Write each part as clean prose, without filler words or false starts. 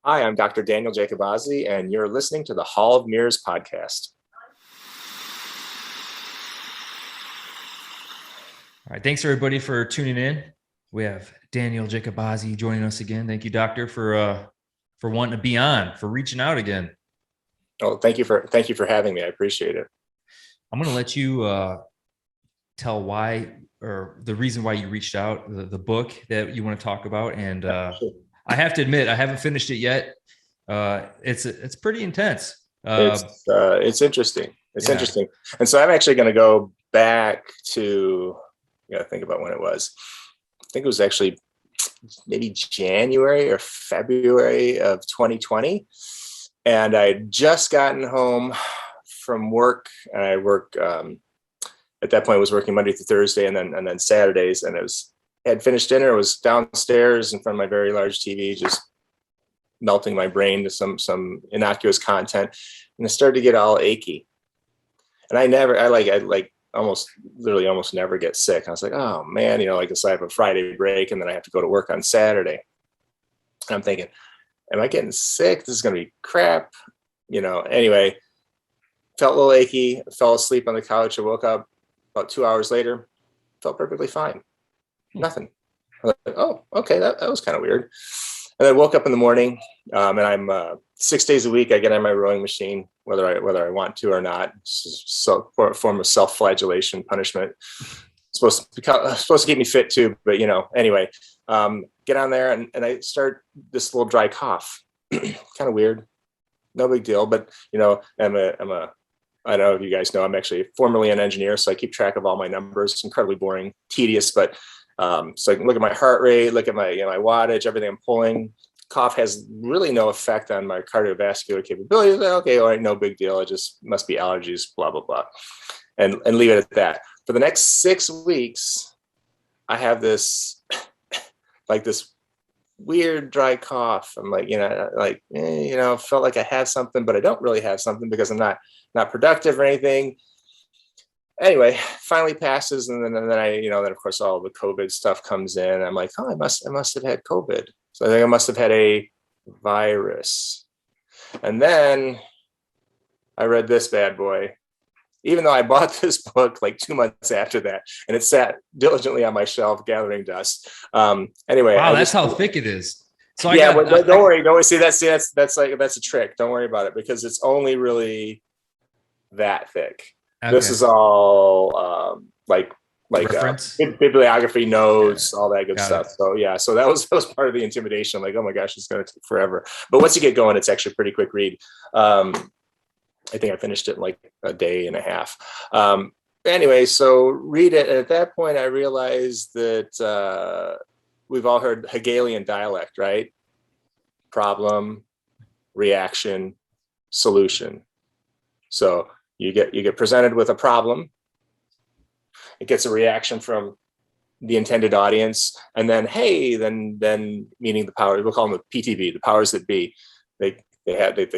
Hi, I'm Dr. Daniel Jacobazzi, and you're listening to the Hall of Mears podcast. All right, thanks everybody for tuning in. We have Daniel Jacobazzi joining us again. Thank you, doctor, for wanting to be on, for reaching out again. Oh, thank you for having me. I appreciate it. I'm going to let you tell why, or the reason why you reached out, the book that you want to talk about, and Sure. I have to admit I haven't finished it yet. It's pretty intense. It's interesting. It's Yeah. interesting, and so I'm actually going to go back to. Think about when it was. I think it was actually maybe January or February of 2020, and I had just gotten home from work, and I work at that point I was working Monday through Thursday, and then Saturdays, and I had finished dinner, was downstairs in front of my very large TV, just melting my brain to some innocuous content, and I started to get all achy. And I almost never get sick. I was like, oh man, so I have a Friday break and then I have to go to work on Saturday. And I'm thinking, am I getting sick? This is going to be crap. Anyway, felt a little achy, fell asleep on the couch. I woke up about 2 hours later, felt perfectly fine. Nothing. I was like, oh, okay, that was kind of weird. And I woke up in the morning, and I'm 6 days a week. I get on my rowing machine, whether I want to or not. So for a form of self-flagellation, punishment. Supposed to keep me fit too, but anyway, get on there and I start this little dry cough. Kind of weird, no big deal. But I don't know if you guys know, I'm actually formerly an engineer, so I keep track of all my numbers. It's incredibly boring, tedious, but so I can look at my heart rate, look at my my wattage, everything I'm pulling. Cough has really no effect on my cardiovascular capabilities. Okay, all right, no big deal. It just must be allergies, blah, blah, blah. And leave it at that. For the next 6 weeks, I have this this weird dry cough. I'm felt like I have something, but I don't really have something because I'm not productive or anything. Anyway, finally passes, and then then of course all the COVID stuff comes in. I'm like, oh, I must have had COVID. So I think I must have had a virus. And then I read this bad boy, even though I bought this book like 2 months after that, and it sat diligently on my shelf gathering dust. Anyway, wow, that's how thick it is. So don't worry. See, that's a trick. Don't worry about it because it's only really that thick. Okay. This is all bibliography notes, all that good stuff. So yeah, so that was part of the intimidation. I'm like, oh my gosh, it's going to take forever. But once you get going, it's actually a pretty quick read. I think I finished it in like a day and a half. Anyway, so read it. And at that point, I realized that we've all heard Hegelian dialect, right? Problem, reaction, solution. So you get presented with a problem. It gets a reaction from the intended audience, and then then meaning the power, we'll call them the PTB, the powers that be. They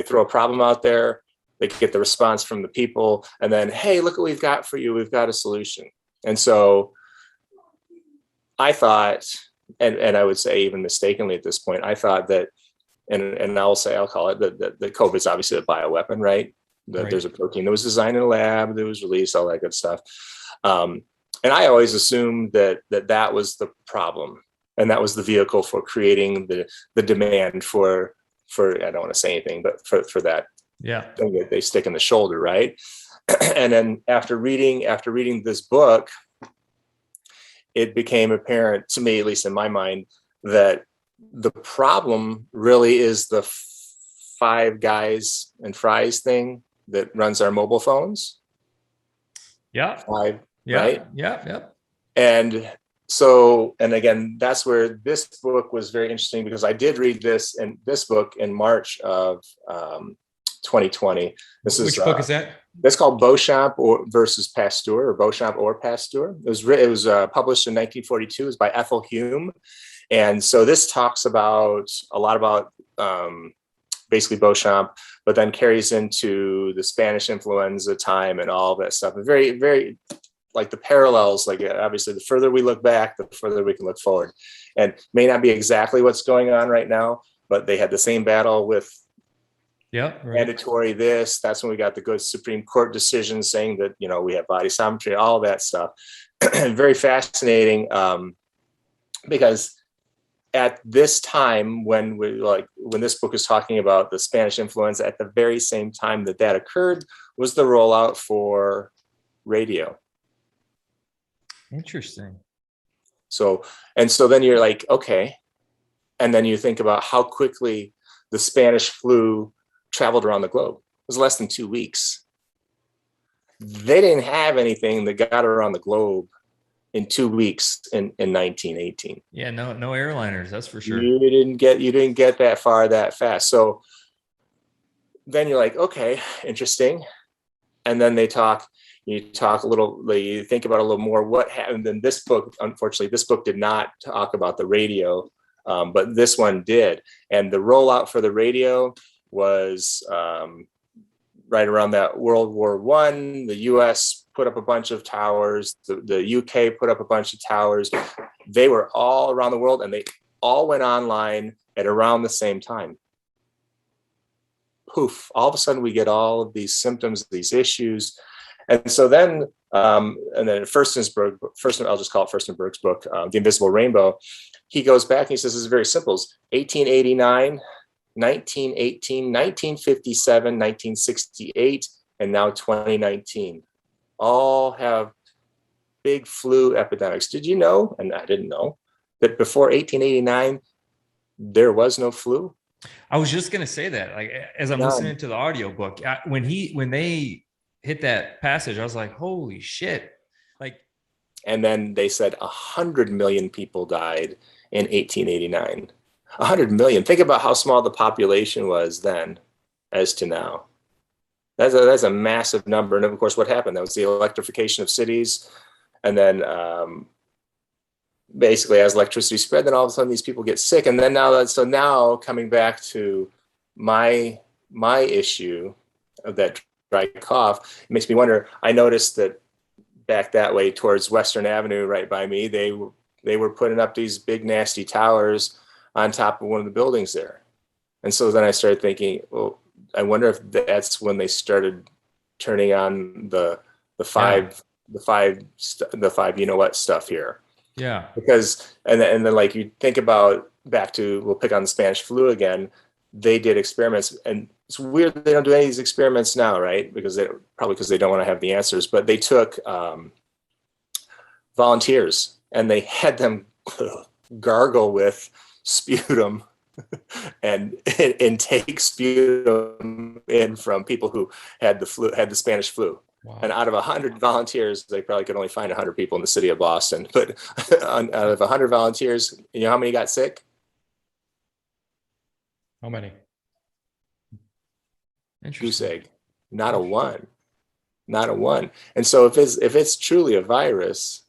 throw a problem out there. They get the response from the people, and then, hey, look what we've got for you. We've got a solution. And so I thought, and I would say even mistakenly at this point, I thought that, and I'll call it that COVID is obviously a bioweapon, right? That there's a protein that was designed in a lab, that was released, all that good stuff. And I always assumed that was the problem, and that was the vehicle for creating the demand for I don't want to say anything, but for that thing that they stick in the shoulder, right? And then after reading this book, it became apparent to me, at least in my mind, that the problem really is the Five Guys and Fries thing that runs our mobile phones. Yeah. Right? Yeah. And so, and again, that's where this book was very interesting, because I did read this book in March of 2020. Which book is that? That's called Beauchamp versus Pasteur, or Beauchamp or Pasteur. It was published in 1942. It was by Ethel Hume. And so this talks a lot about basically Beauchamp, but then carries into the Spanish influenza time and all that stuff. And very, very, like the parallels, like obviously the further we look back, the further we can look forward. And may not be exactly what's going on right now, but they had the same battle with Yeah. Right. mandatory this. That's when we got the good Supreme Court decision saying that, we have body sovereignty, all that stuff. Very fascinating, because at this time, when this book is talking about the Spanish influenza, at the very same time that occurred was the rollout for radio. Interesting. So then you're like, okay. And then you think about how quickly the Spanish flu traveled around the globe. It was less than 2 weeks. They didn't have anything that got around the globe in 2 weeks in 1918. Yeah, no airliners, that's for sure. You didn't get that far that fast. So then you're like, okay, interesting. And then you talk a little, you think about a little more what happened in this book. Unfortunately, this book did not talk about the radio, but this one did. And the rollout for the radio was right around that World War I. The US put up a bunch of towers. The UK put up a bunch of towers. They were all around the world, and they all went online at around the same time. Poof, all of a sudden we get all of these symptoms, these issues. And so then, and then Furstenberg, I'll just call it Furstenberg's book, The Invisible Rainbow, he goes back and he says, it's very simple. 1889, 1918, 1957, 1968, and now 2019, all have big flu epidemics. Did you know, and I didn't know, that before 1889, there was no flu? I was just going to say that, like, as I'm listening to the audiobook, when they hit that passage, I was like, holy shit. Like, and then they said 100 million people died in 1889. 100 million. Think about how small the population was then as to now. That's a massive number. And of course, what happened? That was the electrification of cities. And then basically as electricity spread, then all of a sudden these people get sick. And then now coming back to my issue of that dry cough, it makes me wonder. I noticed that back that way towards Western Avenue, right by me, they were putting up these big nasty towers on top of one of the buildings there. And so then I started thinking, well, I wonder if that's when they started turning on the five you know what stuff here. Yeah. Because and then like you think about back to, we'll pick on the Spanish flu again. They did experiments, and it's weird they don't do any of these experiments now, right? Because they don't want to have the answers. But they took volunteers and they had them gargle with sputum and take sputum in from people who had the Spanish flu. Wow. And out of 100 volunteers, they probably could only find 100 people in the city of Boston. But out of 100 volunteers, you know how many got sick? How many? Goose egg. Not a one. Not a one. And so if it's truly a virus,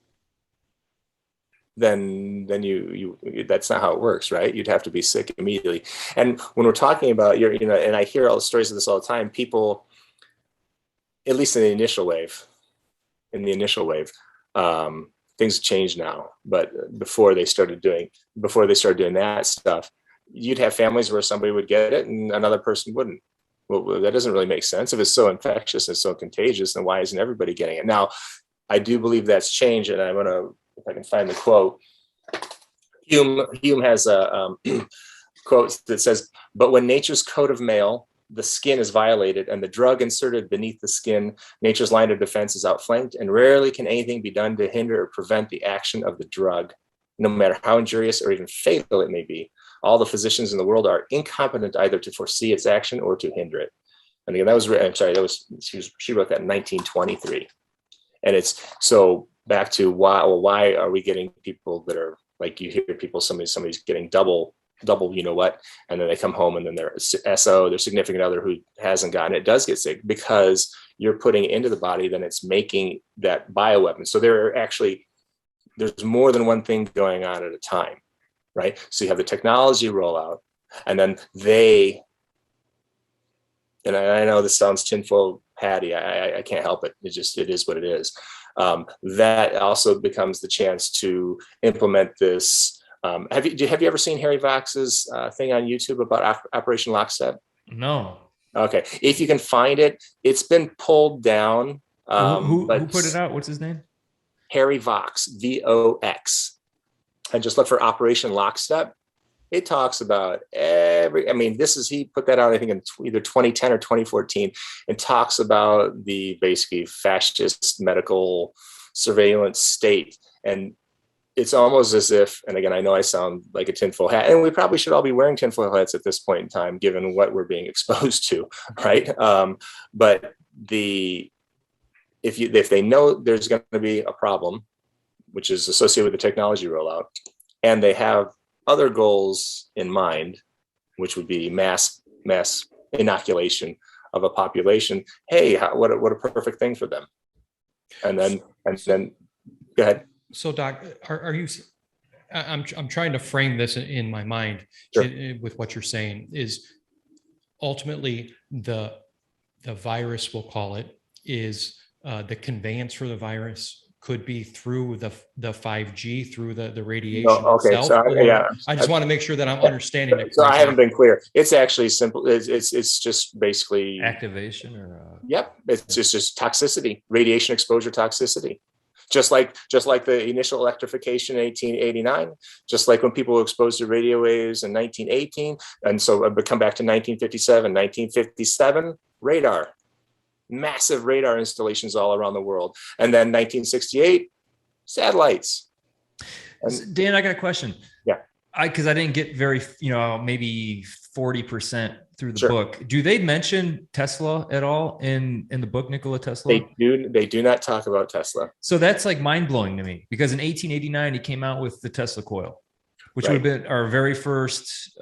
then you that's not how it works, right? You'd have to be sick immediately. And when we're talking about and I hear all the stories of this all the time, people, at least in the initial wave, things change now. But before they started doing that stuff, you'd have families where somebody would get it and another person wouldn't. Well, that doesn't really make sense. If it's so infectious and so contagious, then why isn't everybody getting it? Now, I do believe that's changed, and I'm gonna, if I can find the quote. Hume has a quote that says, "But when nature's coat of mail, the skin is violated, and the drug inserted beneath the skin, nature's line of defense is outflanked, and rarely can anything be done to hinder or prevent the action of the drug, no matter how injurious or even fatal it may be. All the physicians in the world are incompetent either to foresee its action or to hinder it." And again, she wrote that in 1923. And it's so back to why are we getting people that are like, you hear people, somebody's getting double, you know what, and then they come home and then their SO, their significant other who hasn't gotten it, does get sick, because you're putting it into the body, then it's making that bioweapon. So there's more than one thing going on at a time, right? So you have the technology rollout, and then and I know this sounds tinfoil hatty, I can't help it. It is what it is. That also becomes the chance to implement this Have you ever seen Harry Vox's thing on YouTube about Operation Lockstep? No. Okay, if you can find it, it's been pulled down. Who But put it out? What's his name? Harry Vox, Vox, and just look for Operation Lockstep. It talks about he put that out, I think, in either 2010 or 2014, and talks about the basically fascist medical surveillance state. And it's almost as if, and again, I know I sound like a tinfoil hat, and we probably should all be wearing tinfoil hats at this point in time, given what we're being exposed to, right? But if they know there's going to be a problem, which is associated with the technology rollout, and they have other goals in mind, which would be mass inoculation of a population, hey, what a perfect thing for them. And then go ahead. So, Doc, are you? I'm trying to frame this in my mind. Sure. With what you're saying is ultimately the virus, we'll call it, is the conveyance for the virus could be through the 5G, through the radiation itself. So I just want to make sure that I'm understanding it. So I haven't been clear. It's actually simple. It's just basically activation or yep. It's just toxicity, radiation exposure toxicity. Just like the initial electrification in 1889, just like when people were exposed to radio waves in 1918. And so I come back to 1957, radar, massive radar installations all around the world. And then 1968, satellites. Dan, I got a question. Yeah. Because I didn't get very, maybe 40% through the Sure. book. Do they mention Tesla at all in the book, Nikola Tesla? They do not talk about Tesla. So that's like mind blowing to me, because in 1889 he came out with the Tesla coil, which Right. would have been our very first,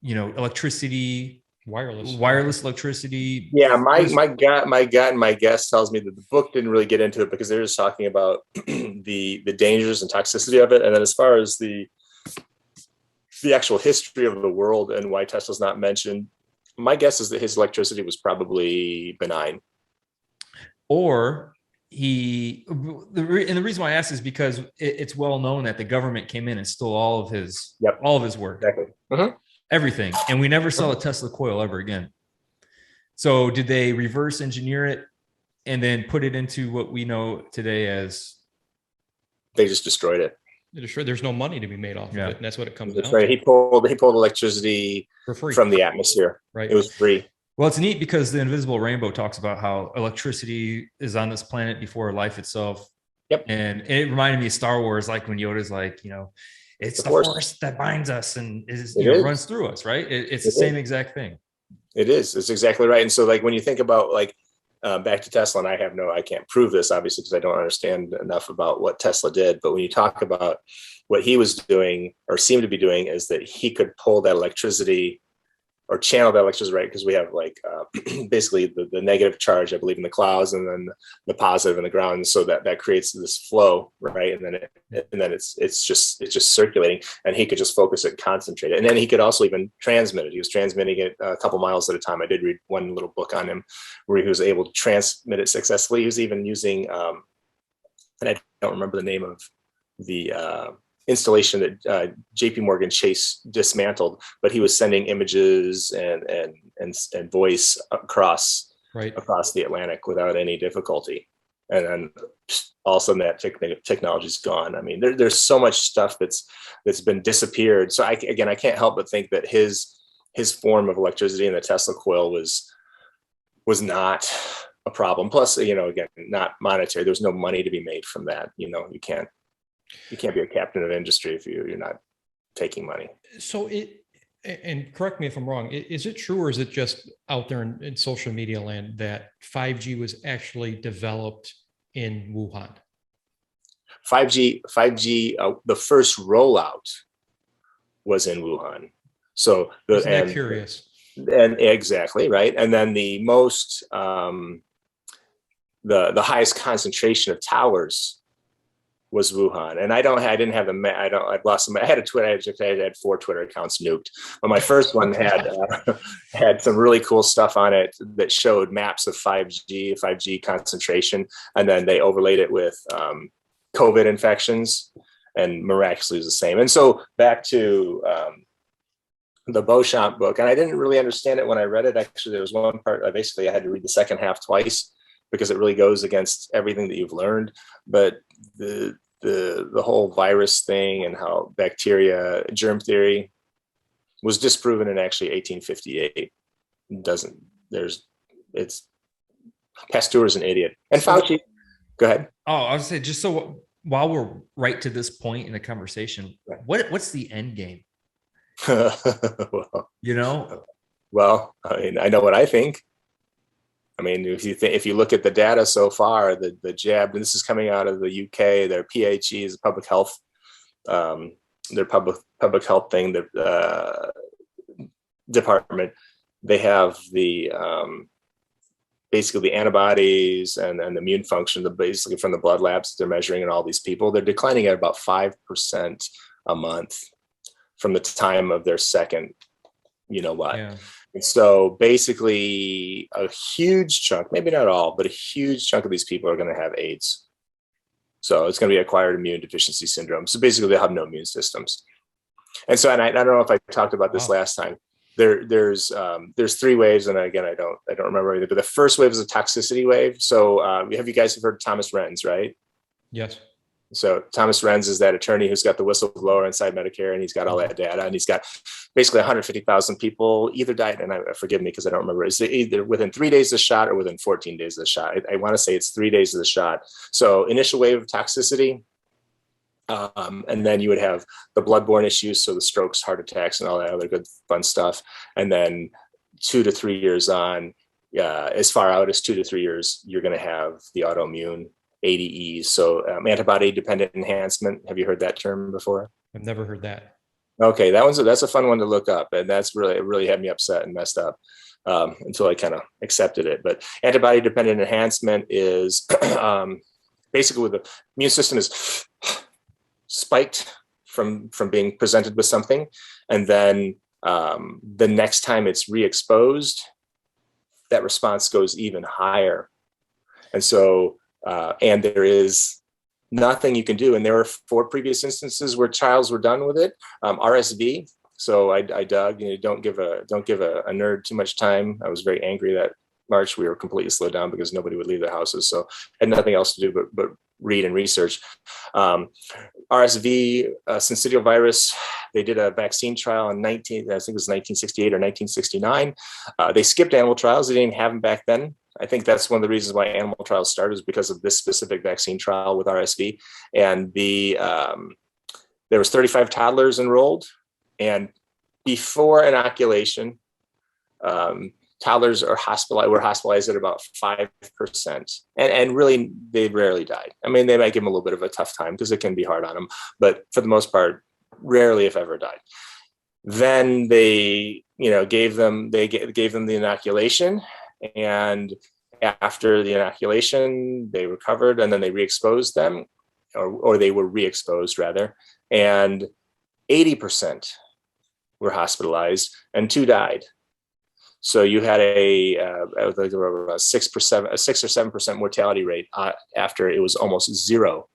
electricity, wireless electricity. Yeah, my guess tells me that the book didn't really get into it because they're just talking about the dangers and toxicity of it, and then as far as the actual history of the world and why Tesla's not mentioned, my guess is that his electricity was probably benign. Or the reason why I ask is because it's well known that the government came in and stole all of his work, Exactly. Mm-hmm. Everything, and we never saw a Tesla coil ever again. So did they reverse engineer it and then put it into what we know today as? They just destroyed it. There's no money to be made off of it, and that's what it comes down right. to. He pulled electricity for free from the atmosphere. Right. It was free. Well, it's neat because the Invisible Rainbow talks about how electricity is on this planet before life itself. Yep. And it reminded me of Star Wars, like when Yoda's like, it's the force that binds us and runs through us, right? It's the same exact thing. It is. It's exactly right. And so, like, when you think about back to Tesla, and I can't prove this obviously because I don't understand enough about what Tesla did. But when you talk about what he was doing or seemed to be doing, is that he could pull that electricity or channel that electricity, right? Because we have basically the negative charge, I believe, in the clouds, and then the positive in the ground. And so that creates this flow, right? And then it's just circulating, and he could just focus it, concentrate it, and then he could also even transmit it. He was transmitting it a couple miles at a time. I did read one little book on him where he was able to transmit it successfully. He was even using, and I don't remember the name of the installation that JP Morgan Chase dismantled, but he was sending images and voice across the Atlantic without any difficulty. And then all of a sudden that technology is gone. I mean, there's so much stuff that's been disappeared. So I can't help but think that his form of electricity in the Tesla coil was not a problem. Plus, again, not monetary. There's no money to be made from that. You can't be a captain of industry if you're not taking money. So and correct me if I'm wrong, is it true, or is it just out there in social media land that 5G was actually developed in Wuhan? 5G, the first rollout was in Wuhan. So isn't that curious? And exactly right. And then the most the highest concentration of towers was Wuhan. And I didn't have I'd lost them. I had a Twitter, I had 4 Twitter accounts nuked, but my first one had some really cool stuff on it that showed maps of 5G concentration. And then they overlaid it with COVID infections. and miraculously is the same. And so back to the Beauchamp book, and I didn't really understand it when I read it. Actually, there was one part I had to read the second half twice because it really goes against everything that you've learned. But the whole virus thing and how bacteria, germ theory was disproven in actually 1858. Pasteur is an idiot. And Fauci, go ahead. Oh, I was saying, just so while we're right to this point in the conversation, what's the end game? Well, Well, I mean, I know what I think. I mean, if you look at the data so far, the jab, and this is coming out of the UK, their PHE is public health, their public health thing, their department. They have the basically the antibodies and the immune function, basically from the blood labs they're measuring in all these people. They're declining at about 5% a month from the time of their second, Yeah. And so basically a huge chunk, maybe not all, but a huge chunk of these people are going to have AIDS. So it's going to be acquired immune deficiency syndrome. So basically they have no immune systems. And so, and I don't know if I talked about this last time. There's 3 waves, and again, I don't remember anything, but the first wave is a toxicity wave. So have you guys heard of Thomas Renz, right? Yes. So Thomas Renz is that attorney who's got the whistleblower inside Medicare, and he's got all that data, and he's got basically 150,000 people either died, and forgive me because I don't remember, it's either within 3 days of the shot or within 14 days of the shot. I want to say it's 3 days of the shot. So initial wave of toxicity, and then you would have the bloodborne issues, so the strokes, heart attacks, and all that other good fun stuff. And then 2 to 3 years on, as far out as 2 to 3 years, you're going to have the autoimmune ADEs, so antibody-dependent enhancement. Have you heard that term before? I've never heard that. Okay, that's a fun one to look up, and it really had me upset and messed up until I kind of accepted it. But antibody-dependent enhancement is basically the immune system is spiked from being presented with something, and then the next time it's re-exposed, that response goes even higher. And so and there is nothing you can do. And there were 4 previous instances where trials were done with it. RSV. So I dug. Don't give a nerd too much time. I was very angry that March we were completely slowed down because nobody would leave their houses. So I had nothing else to do but read and research. RSV, syncytial virus. They did a vaccine trial in 1968 or 1969. They skipped animal trials. They didn't have them back then. I think that's one of the reasons why animal trials started, is because of this specific vaccine trial with RSV. And there was 35 toddlers enrolled, and before inoculation, toddlers were hospitalized at about 5%, and really they rarely died. I mean, they might give them a little bit of a tough time because it can be hard on them, but for the most part, rarely if ever died. Then they gave them the inoculation. And after the inoculation, they recovered, and then they re-exposed them, or they were re-exposed rather, and 80% were hospitalized and 2 died. So you had a 6 or 7% mortality rate after it was almost 0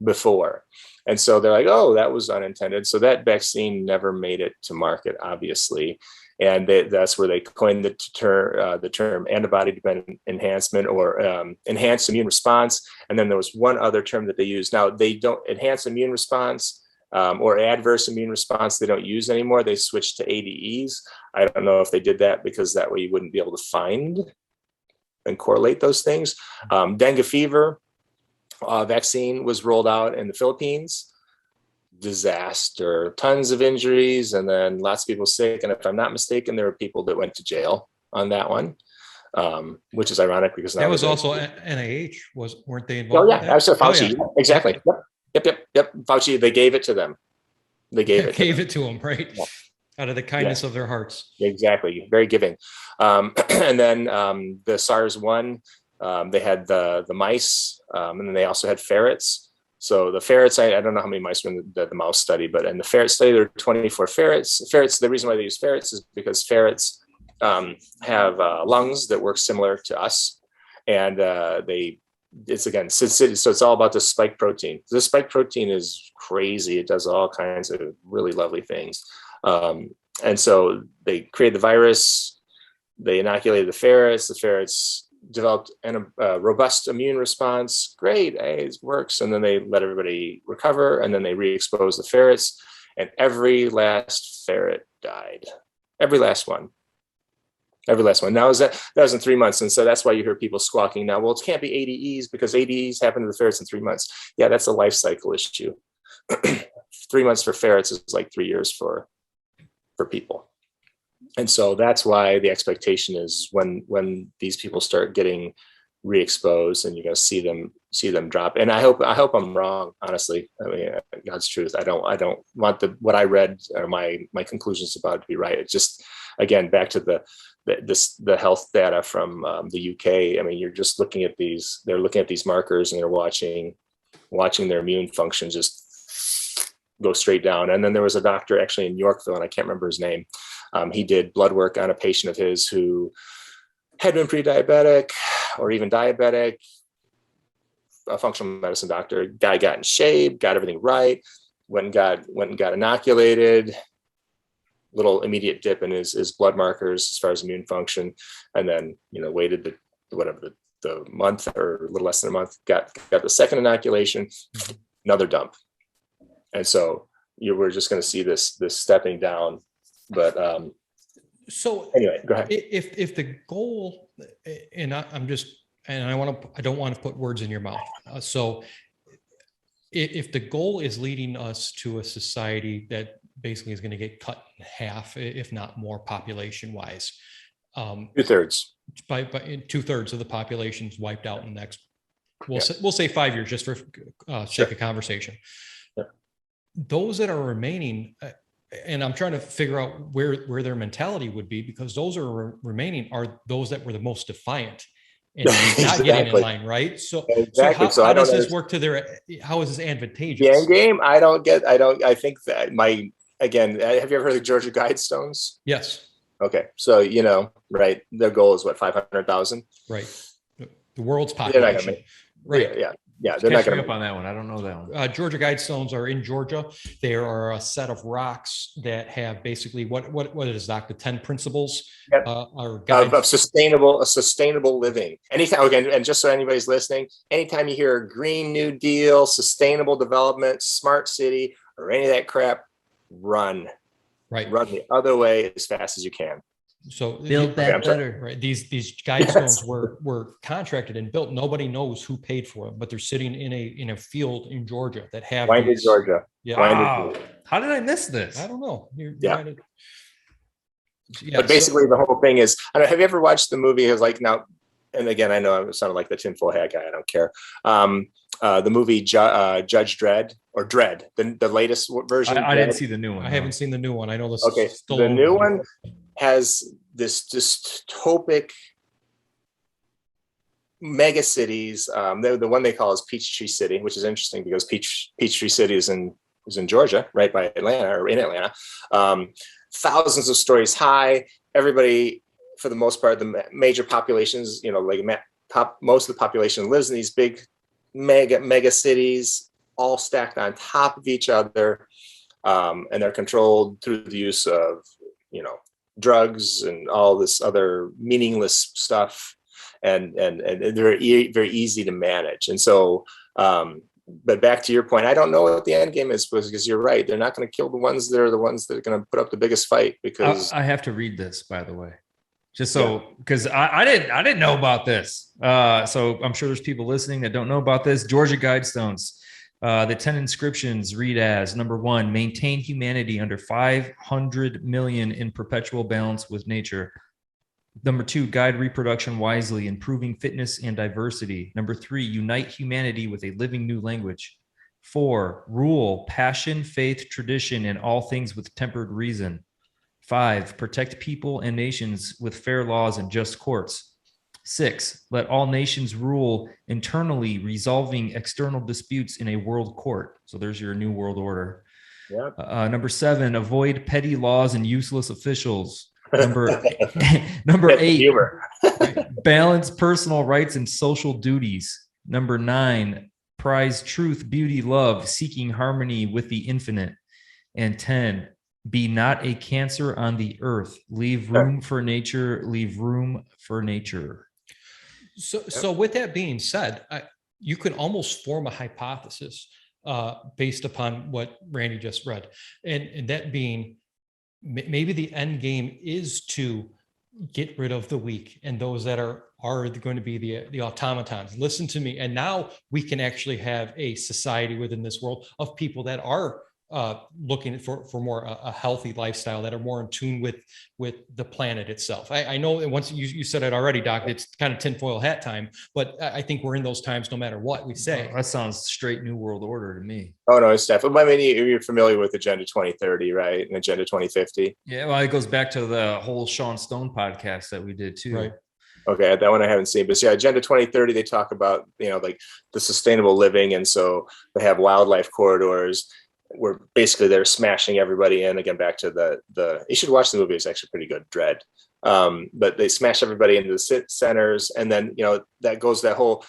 before. And so they're like, oh, that was unintended. So that vaccine never made it to market, obviously. And that's where they coined the term antibody-dependent enhancement, or enhanced immune response. And then there was one other term that they use. Now, they don't enhance immune response or adverse immune response. They don't use anymore. They switched to ADEs. I don't know if they did that because that way you wouldn't be able to find and correlate those things. Dengue fever vaccine was rolled out in the Philippines. Disaster, tons of injuries, and then lots of people sick. And if I'm not mistaken, there were people that went to jail on that one, which is ironic because that was also NIH, weren't they involved? Oh yeah, I said Fauci. Oh, yeah. Exactly. Yep. Fauci. They gave it to them. They gave it to them, right? Yeah. Out of the kindness of their hearts. Exactly. Very giving. And then the SARS-1, they had the mice, and then they also had ferrets. So the ferrets, I don't know how many mice were in the mouse study, but in the ferret study, there were 24 ferrets. Ferrets, the reason why they use ferrets is because ferrets have lungs that work similar to us. And they it's again, so it's all about the spike protein. The spike protein is crazy. It does all kinds of really lovely things. And so they created the virus, they inoculated the ferrets. The ferrets developed a robust immune response. Great, hey, it works. And then they let everybody recover, and then they re-expose the ferrets, and every last ferret died. Every last one. Now that was in 3 months. And so that's why you hear people squawking now, well, it can't be ADEs because ADEs happen to the ferrets in 3 months. Yeah, that's a life cycle issue. 3 months for ferrets is like 3 years for people. And so that's why the expectation is when these people start getting re-exposed, and you're going to see them drop. And I hope I'm wrong, honestly. I mean, God's truth. I don't want what I read or my conclusions about it to be right. It's just, again, back to the health data from the UK. I mean, you're just looking at these. They're looking at these markers, and they're watching their immune function just go straight down. And then there was a doctor actually in Yorkville, and I can't remember his name. He did blood work on a patient of his who had been pre-diabetic or even diabetic. A functional medicine doctor. Guy got in shape, got everything right, went and got inoculated. Little immediate dip in his blood markers as far as immune function, and then waited the month or a little less than a month, got the second inoculation, another dump. And so we're just going to see this stepping down. But so anyway, go ahead. If the goal, and I don't want to put words in your mouth. So if the goal is leading us to a society that basically is going to get cut in half, if not more, population wise, 2/3 by 2/3 of the population is wiped out in the next, we'll say 5 years, just for sake of conversation. Yeah. Those that are remaining, and I'm trying to figure out where their mentality would be, because those are remaining are those that were the most defiant and not getting in line, right? So, exactly. How does this work to their? How is this advantageous? The end game, I think that again, have you ever heard of Georgia Guidestones? Yes. Okay, so right, their goal is what, 500,000? Right, the world's population. Right. Yeah, they're not going to up on that one. I don't know that one. Georgia Guidestones are in Georgia. They are a set of rocks that have basically what is Doc, the 10 principles of sustainable living. Anytime, again, and just so anybody's listening, anytime you hear Green New Deal, sustainable development, smart city, or any of that crap, run the other way as fast as you can. So build that better. Right. These Guidestones were contracted and built. Nobody knows who paid for them, but they're sitting in a field in Georgia that have Georgia. Yeah. Wow. How did I miss this? I don't know. But basically, the whole thing is, have you ever watched the movie? It was like, now, and again, I know I sounded like the tinfoil hat guy. I don't care. The movie Judge Dredd, or Dredd, the latest version. I didn't see the new one. I haven't seen the new one. I know this. Okay, the new one has this dystopic mega cities. The one they call is Peachtree City, which is interesting because Peachtree City is in Georgia, right by Atlanta, or in Atlanta. Thousands of stories high. Everybody, for the most part, the major populations, most of the population lives in these big mega cities, all stacked on top of each other, and they're controlled through the use of drugs and all this other meaningless stuff, and they're very easy to manage. And so but back to your point, I don't know what the end game is, because you're right, they're not going to kill the ones that are going to put up the biggest fight. Because I have to read this, by the way, just so, because I didn't know about this. So I'm sure there's people listening that don't know about this. Georgia Guidestones. The 10 inscriptions read as: number 1, maintain humanity under 500 million in perpetual balance with nature. Number 2, guide reproduction wisely, improving fitness and diversity. Number 3, unite humanity with a living new language. 4, rule passion, faith, tradition, and all things with tempered reason. 5, protect people and nations with fair laws and just courts. 6, let all nations rule internally, resolving external disputes in a world court. So there's your new world order. Yep. Number 7, avoid petty laws and useless officials. Number 8, balance personal rights and social duties. Number 9, prize truth, beauty, love, seeking harmony with the infinite. And 10, be not a cancer on the earth. Leave room for nature. Leave room for nature. So with that being said, you can almost form a hypothesis based upon what Randy just read. And that being, maybe the end game is to get rid of the weak and those that are going to be the automatons. Listen to me. And now we can actually have a society within this world of people that are looking for more a healthy lifestyle, that are more in tune with the planet itself. I know, and once you said it already, Doc, it's kind of tinfoil hat time, but I think we're in those times no matter what we say. That sounds straight New World Order to me. Oh, no, it's definitely. I mean, you're familiar with Agenda 2030, right? And Agenda 2050. Yeah, well, it goes back to the whole Sean Stone podcast that we did too. Right. Okay, that one I haven't seen, but yeah, Agenda 2030, they talk about, like the sustainable living. And so they have wildlife corridors where basically they're smashing everybody in. Again, back to the you should watch the movie. It's actually pretty good, Dread. But they smash everybody into the centers. And then, that goes that whole,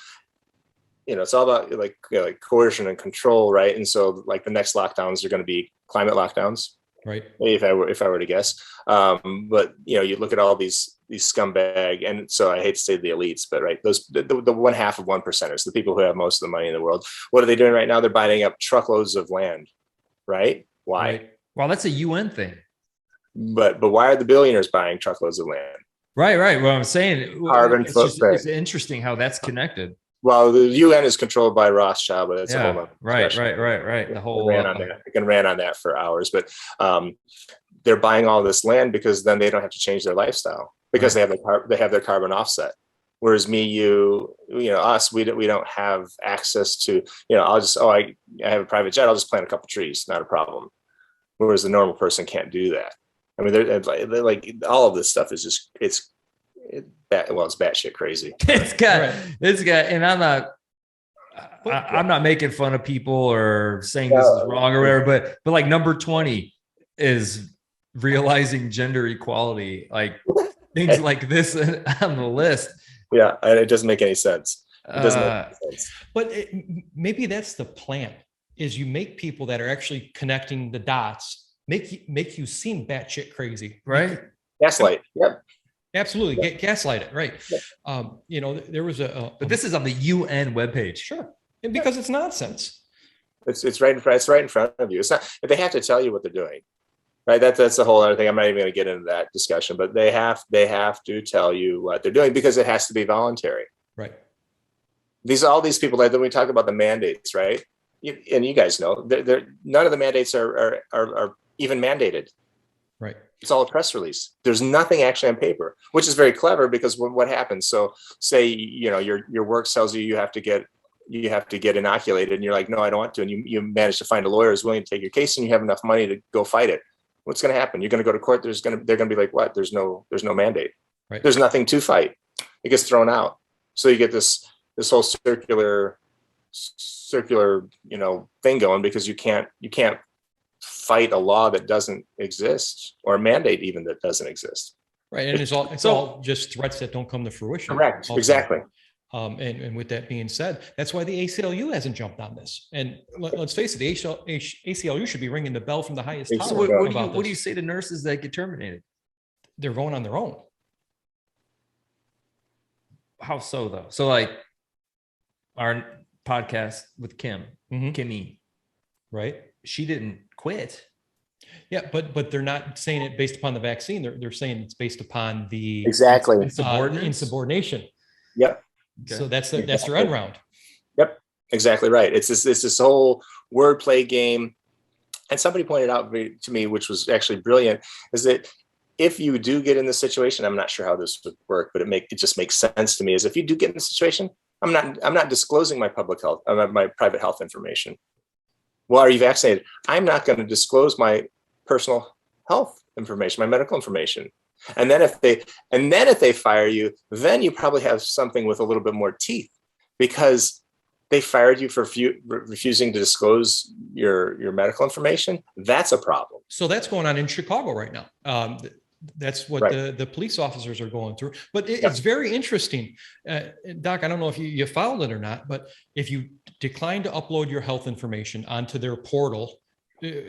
it's all about like coercion and control, right? And so like the next lockdowns are going to be climate lockdowns. Right. If I were to guess. But you look at all these scumbag, and so I hate to say the elites, but right, those the 1/2 of 1%ers, the people who have most of the money in the world. What are they doing right now? They're buying up truckloads of land, right? Why? Right. Well, that's a UN thing. But why are the billionaires buying truckloads of land? Right. Well, I'm saying Carbon footprint. It's interesting how that's connected. Well, the UN is controlled by Rothschild, but that's a whole other discussion. Right. The whole I can rant on that for hours, but they're buying all this land because then they don't have to change their lifestyle because they have their carbon offset. Whereas me, us, we don't have access to, I have a private jet, I'll just plant a couple trees, not a problem. Whereas the normal person can't do that. I mean, they're like all of this stuff is just it's batshit crazy. It's got, and I'm not making fun of people or saying this is wrong or whatever, but like number 20 is realizing gender equality, like things like this on the list. Yeah, it doesn't make any sense. It doesn't make any sense. But maybe that's the plan: is you make people that are actually connecting the dots, make you seem batshit crazy, right? Gaslight. Yep. Absolutely. Gaslight it. Right. Yep. There was but this is on the UN webpage. Sure. And because it's nonsense. It's right in front. It's right in front of you. It's not. They have to tell you what they're doing, right? That's the whole other thing. I'm not even going to get into that discussion, but they have to tell you what they're doing because it has to be voluntary. Right. All these people that we talk about the mandates, right? And you guys know, none of the mandates are even mandated. Right. It's all a press release. There's nothing actually on paper, which is very clever because what happens? So say, your work tells you you have to get inoculated and you're like, no, I don't want to. And you manage to find a lawyer who's willing to take your case and you have enough money to go fight it. What's going to happen? You're going to go to court. They're going to be like, what? There's no mandate. Right. There's nothing to fight. It gets thrown out. So you get this whole circular, thing going because you can't fight a law that doesn't exist or a mandate even that doesn't exist. Right. And it's all just threats that don't come to fruition. Correct. Ultimately. Exactly. And with that being said, that's why the ACLU hasn't jumped on this. And let's face it, the ACLU should be ringing the bell from the highest tower. So what do you say to nurses that get terminated? They're going on their own. How so though? So like our podcast with Kimmy, right? She didn't quit. Yeah, but they're not saying it based upon the vaccine. They're saying it's based upon the insubordination. Yep. Okay. So that's their end round. Yep, exactly right. It's this whole wordplay game. And somebody pointed out to me, which was actually brilliant, is that if you do get in this situation, I'm not sure how this would work, but it just makes sense to me. Is if you do get in the situation, I'm not disclosing my my private health information. Well, are you vaccinated? I'm not going to disclose my personal health information, my medical information. And then if they fire you, then you probably have something with a little bit more teeth because they fired you for refusing to disclose your medical information. That's a problem. So that's going on in Chicago right now. That's what Right. the police officers are going through. But Yeah. it's very interesting. Doc, I don't know if you followed it or not, but if you decline to upload your health information onto their portal,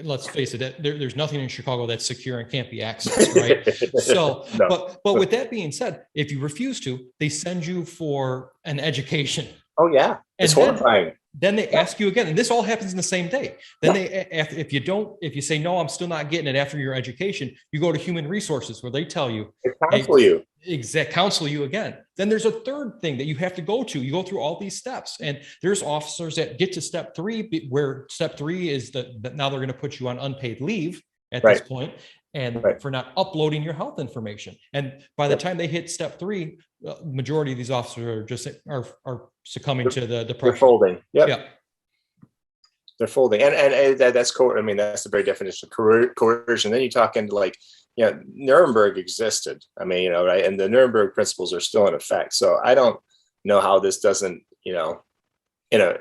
let's face it, there's nothing in Chicago that's secure and can't be accessed, right? So, No. but with that being said, if you refuse to, they send you for an education. Oh yeah, it's horrifying. Then they ask you again, and this all happens in the same day. Then if you say no, I'm still not getting it after your education, you go to human resources where they tell you, They counsel you. Counsel you again. Then there's a third thing that you have to go to. You go through all these steps, and there's officers that get to step 3, where step 3 is that now they're going to put you on unpaid leave at this point, and for not uploading your health information. And by the time they hit step 3, the majority of these officers are just are succumbing to the pressure. They're folding. Yep. Yeah. They're folding. And that's I mean, that's the very definition of coercion. Then you talk into like, Nuremberg existed. I mean, right. And the Nuremberg principles are still in effect. So I don't know how this doesn't, in a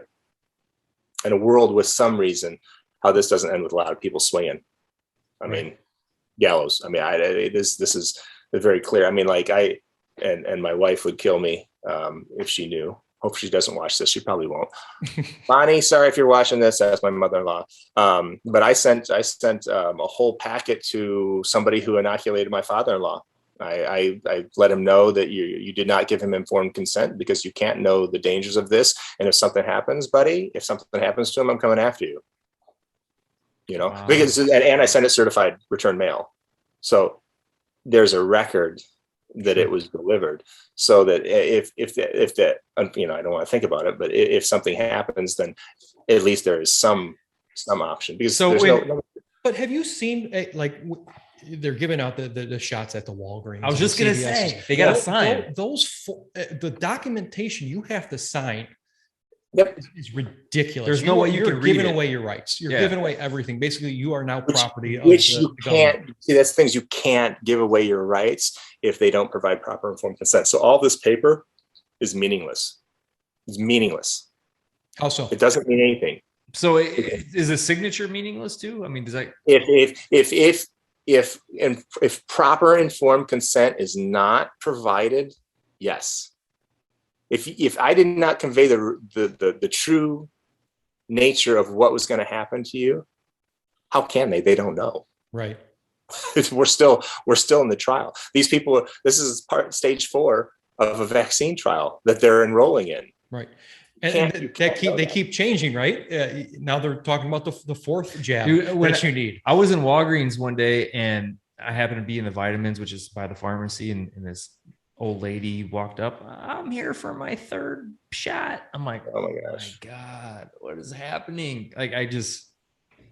world with some reason, how this doesn't end with a lot of people swinging. I mean, gallows. I mean, this is very clear. I mean, like and my wife would kill me if she knew. Hope she doesn't watch this. She probably won't. Bonnie, sorry if you're watching this. That's my mother-in-law. But I sent a whole packet to somebody who inoculated my father-in-law. I let him know that you did not give him informed consent, because you can't know the dangers of this. And if something happens, buddy, if something happens to him, I'm coming after you. Wow. Because and I sent it certified return mail. So there's a record that it was delivered, so that if that, I don't want to think about it, but if something happens, then at least there is some option. Because but have you seen like they're giving out the shots at the Walgreens? I was just going to say, they got to sign the documentation you have to sign. Yep. It's ridiculous. There's no way you're giving away your rights. You're giving away everything. Basically, you are now property of you can't see. That's the things, you can't give away your rights if they don't provide proper informed consent. So all this paper is meaningless. It's meaningless. How so? It doesn't mean anything. So is a signature meaningless too? I mean, does that if proper informed consent is not provided, yes. If I did not convey the true nature of what was going to happen to you, how can they? They don't know. Right. We're still in the trial. These people, this is stage 4 of a vaccine trial that they're enrolling in. Right. And they keep changing, right? Now they're talking about the 4th jab that you need. I was in Walgreens one day, and I happened to be in the vitamins, which is by the pharmacy, and this old lady walked up. I'm here for my 3rd shot. I'm like, oh my gosh, my God, what is happening? Like, I just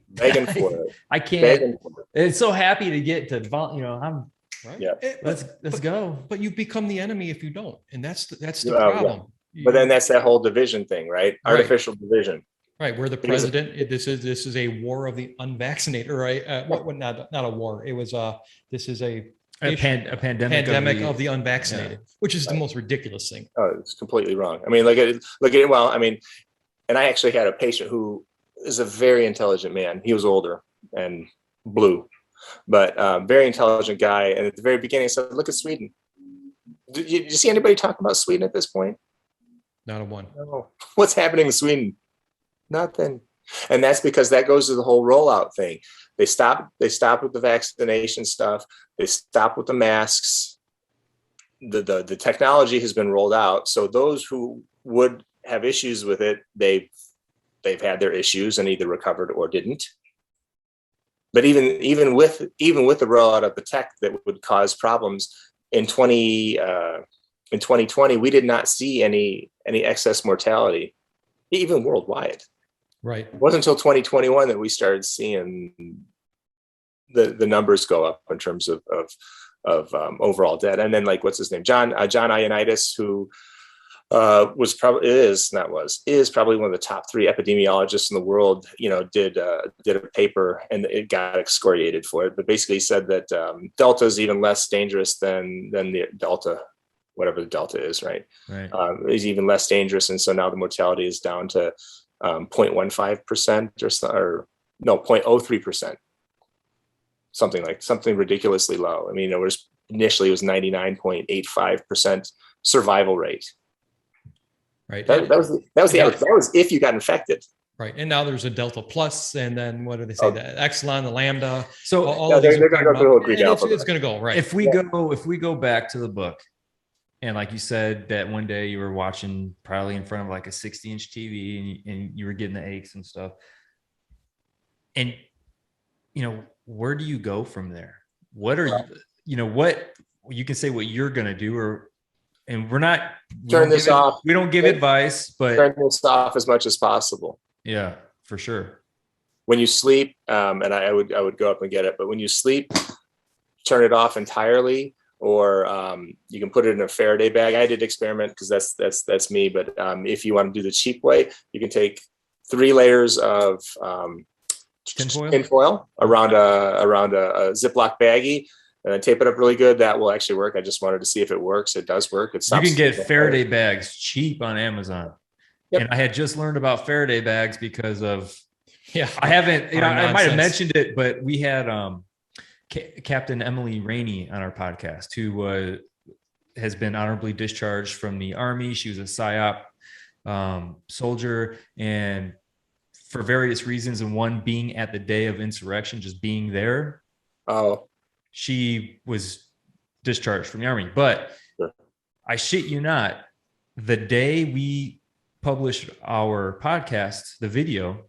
begging for it. I can't. It's so happy to get to, I'm right. Yeah. Let's go. But you become the enemy if you don't, and that's the problem. Yeah. But then that's that whole division thing, right? Artificial division. Right, where the president, this is a war of the unvaccinated, right? Not a war. It was this is a pandemic of the unvaccinated, which is the most ridiculous thing. Oh, it's completely wrong. I mean, look at it. Well, I mean, and I actually had a patient who is a very intelligent man. He was older and blue, but very intelligent guy. And at the very beginning, I said, "Look at Sweden. Did you see anybody talk about Sweden at this point?" Not a one. No. What's happening in Sweden? Nothing. And that's because that goes to the whole rollout thing. They stop with the vaccination stuff. They stop with the masks. The technology has been rolled out. So those who would have issues with it, they've had their issues and either recovered or didn't. But even with the rollout of the tech that would cause problems in 2020, we did not see any excess mortality, even worldwide. Right. It wasn't until 2021 that we started seeing the numbers go up in terms of overall death. And then, like, what's his name? John Ioannidis, who is probably one of the top 3 epidemiologists in the world, did a paper, and it got excoriated for it, but basically said that Delta is even less dangerous than the Delta, whatever the Delta is, right? Is even less dangerous. And so now the mortality is down to 0.15% or 0.03%. something ridiculously low. I mean, it was initially 99.85% survival rate. Right. That was the average. That was if you got infected. Right. And now there's a Delta Plus, and then what do they say? The Epsilon, the Lambda. So all of these they're going to go through the whole Greek alphabet. It's going to go right. If we go back to the book, and like you said, that one day you were watching probably in front of like a 60-inch TV, and you were getting the aches and stuff. And where do you go from there? What are what you can say what you're going to do, and we don't give advice, but turn this off as much as possible. Yeah, for sure. When you sleep, and I would go up and get it, but when you sleep, turn it off entirely, or you can put it in a Faraday bag. I did experiment because that's me. But if you want to do the cheap way, you can take 3 layers of tinfoil around a Ziploc baggie, and then tape it up really good. That will actually work. I just wanted to see if it works. It does work. You can get Faraday bags cheap on Amazon. Yep. And I had just learned about Faraday bags because of, I haven't, I might have mentioned it, but we had Captain Emily Rainey on our podcast, who has been honorably discharged from the Army. She was a PSYOP soldier, and for various reasons, and one being at the day of insurrection, just being there. Oh, she was discharged from the Army. But I shit you not, the day we published our podcast, the video,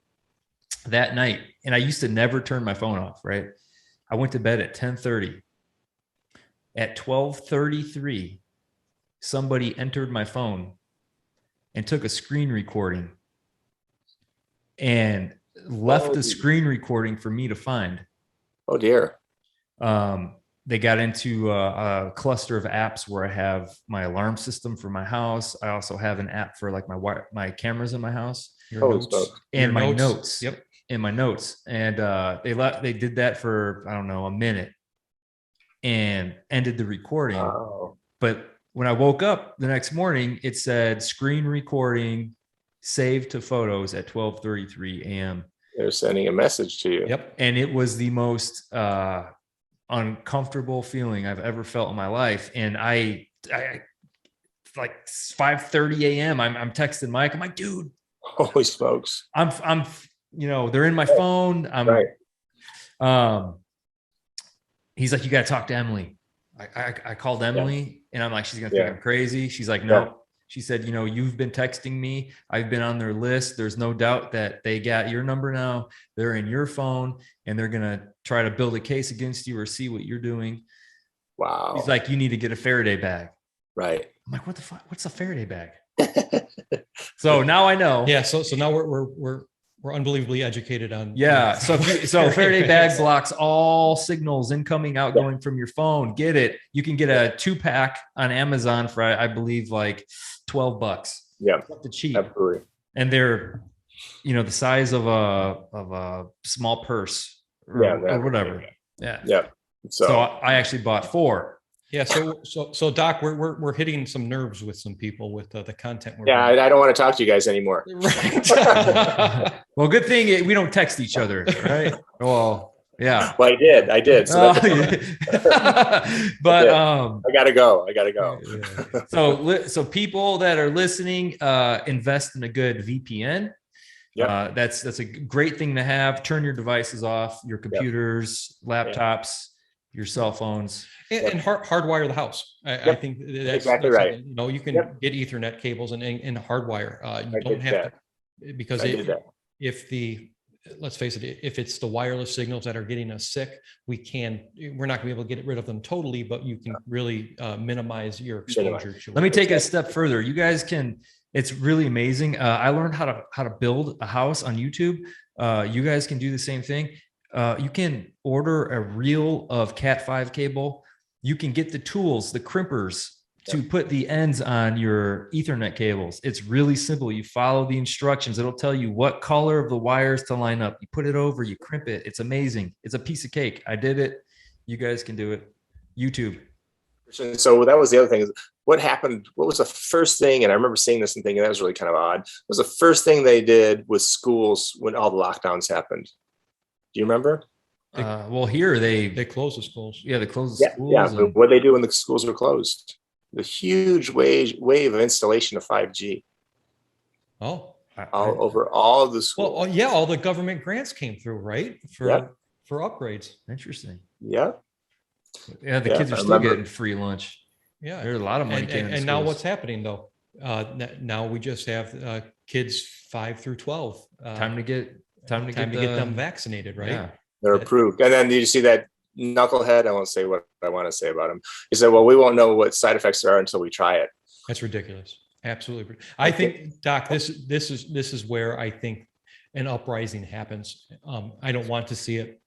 that night, and I used to never turn my phone off, right? I went to bed at 10:30. At 12:33, somebody entered my phone and took a screen recording and left the screen recording for me to find. Oh dear. They got into a cluster of apps where I have my alarm system for my house. I also have an app for like my cameras in my house, and my notes. Yep. In my notes. And they did that for, I don't know, a minute and ended the recording. Oh. But when I woke up the next morning, it said screen recording saved to photos at 12:33 a.m. They're sending a message to you. Yep. And it was the most uncomfortable feeling I've ever felt in my life. And I like 5:30 a.m. I'm texting Mike. I'm like, dude, holy smokes. I'm they're in my phone. He's like, you got to talk to Emily. I called Emily, and I'm like, she's going to think I'm crazy. She's like, no. Yeah. She said, you've been texting me. I've been on their list. There's no doubt that they got your number now. They're in your phone, and they're going to try to build a case against you or see what you're doing. Wow. He's like, you need to get a Faraday bag. Right. I'm like, what the fuck? What's a Faraday bag? So now I know. Yeah. So now we're unbelievably educated on. Yeah. So Faraday bag blocks all signals incoming, outgoing from your phone. Get it. You can get a 2-pack on Amazon for, I believe, like $12. Yeah. The cheap. Absolutely. And they're, the size of a small purse or whatever. Yeah. Yeah. So I actually bought 4. Yeah. So Doc, we're hitting some nerves with some people with the content. I don't want to talk to you guys anymore. Right. Well, good thing we don't text each other, right? Well, yeah. Well, I did. So but I gotta go. Yeah. So people that are listening, invest in a good VPN. Yeah. That's a great thing to have. Turn your devices off, your computers, laptops, your cell phones. And hardwire the house. I think that's exactly right. You can get Ethernet cables and hardwire. You don't have to, because let's face it, if it's the wireless signals that are getting us sick, we're not gonna be able to get rid of them totally, but you can really minimize your exposure. Let me take it a step further. You guys can. It's really amazing. I learned how to build a house on YouTube. You guys can do the same thing. You can order a reel of Cat5 cable. You can get the tools, the crimpers, to put the ends on your Ethernet cables. It's really simple. You follow the instructions. It'll tell you what color of the wires to line up. You put it over, you crimp it. It's amazing. It's a piece of cake. I did it. You guys can do it. YouTube. So that was the other thing. What happened? What was the first thing? And I remember seeing this and thinking that was really kind of odd. What was the first thing they did with schools when all the lockdowns happened? Do you remember? Well, here They close the schools. yeah, they close the schools. Yeah, but what they do when the schools are closed? The huge wave of installation of 5G Oh, over all of the schools. well, yeah, all the government grants came through, right? For upgrades. Interesting. Yeah. Yeah, the Yeah, kids are I still remember. getting free lunch. Yeah. There's a lot of money And, came and, into and now schools. what's happening though? Now we just have kids 5 through 12. Time to get them vaccinated, right? Yeah. They're approved. And then you see that knucklehead, I won't say what I want to say about him. He said, well, we won't know what side effects there are until we try it. That's ridiculous. Absolutely. I think, Doc, this is where I think an uprising happens. I don't want to see it,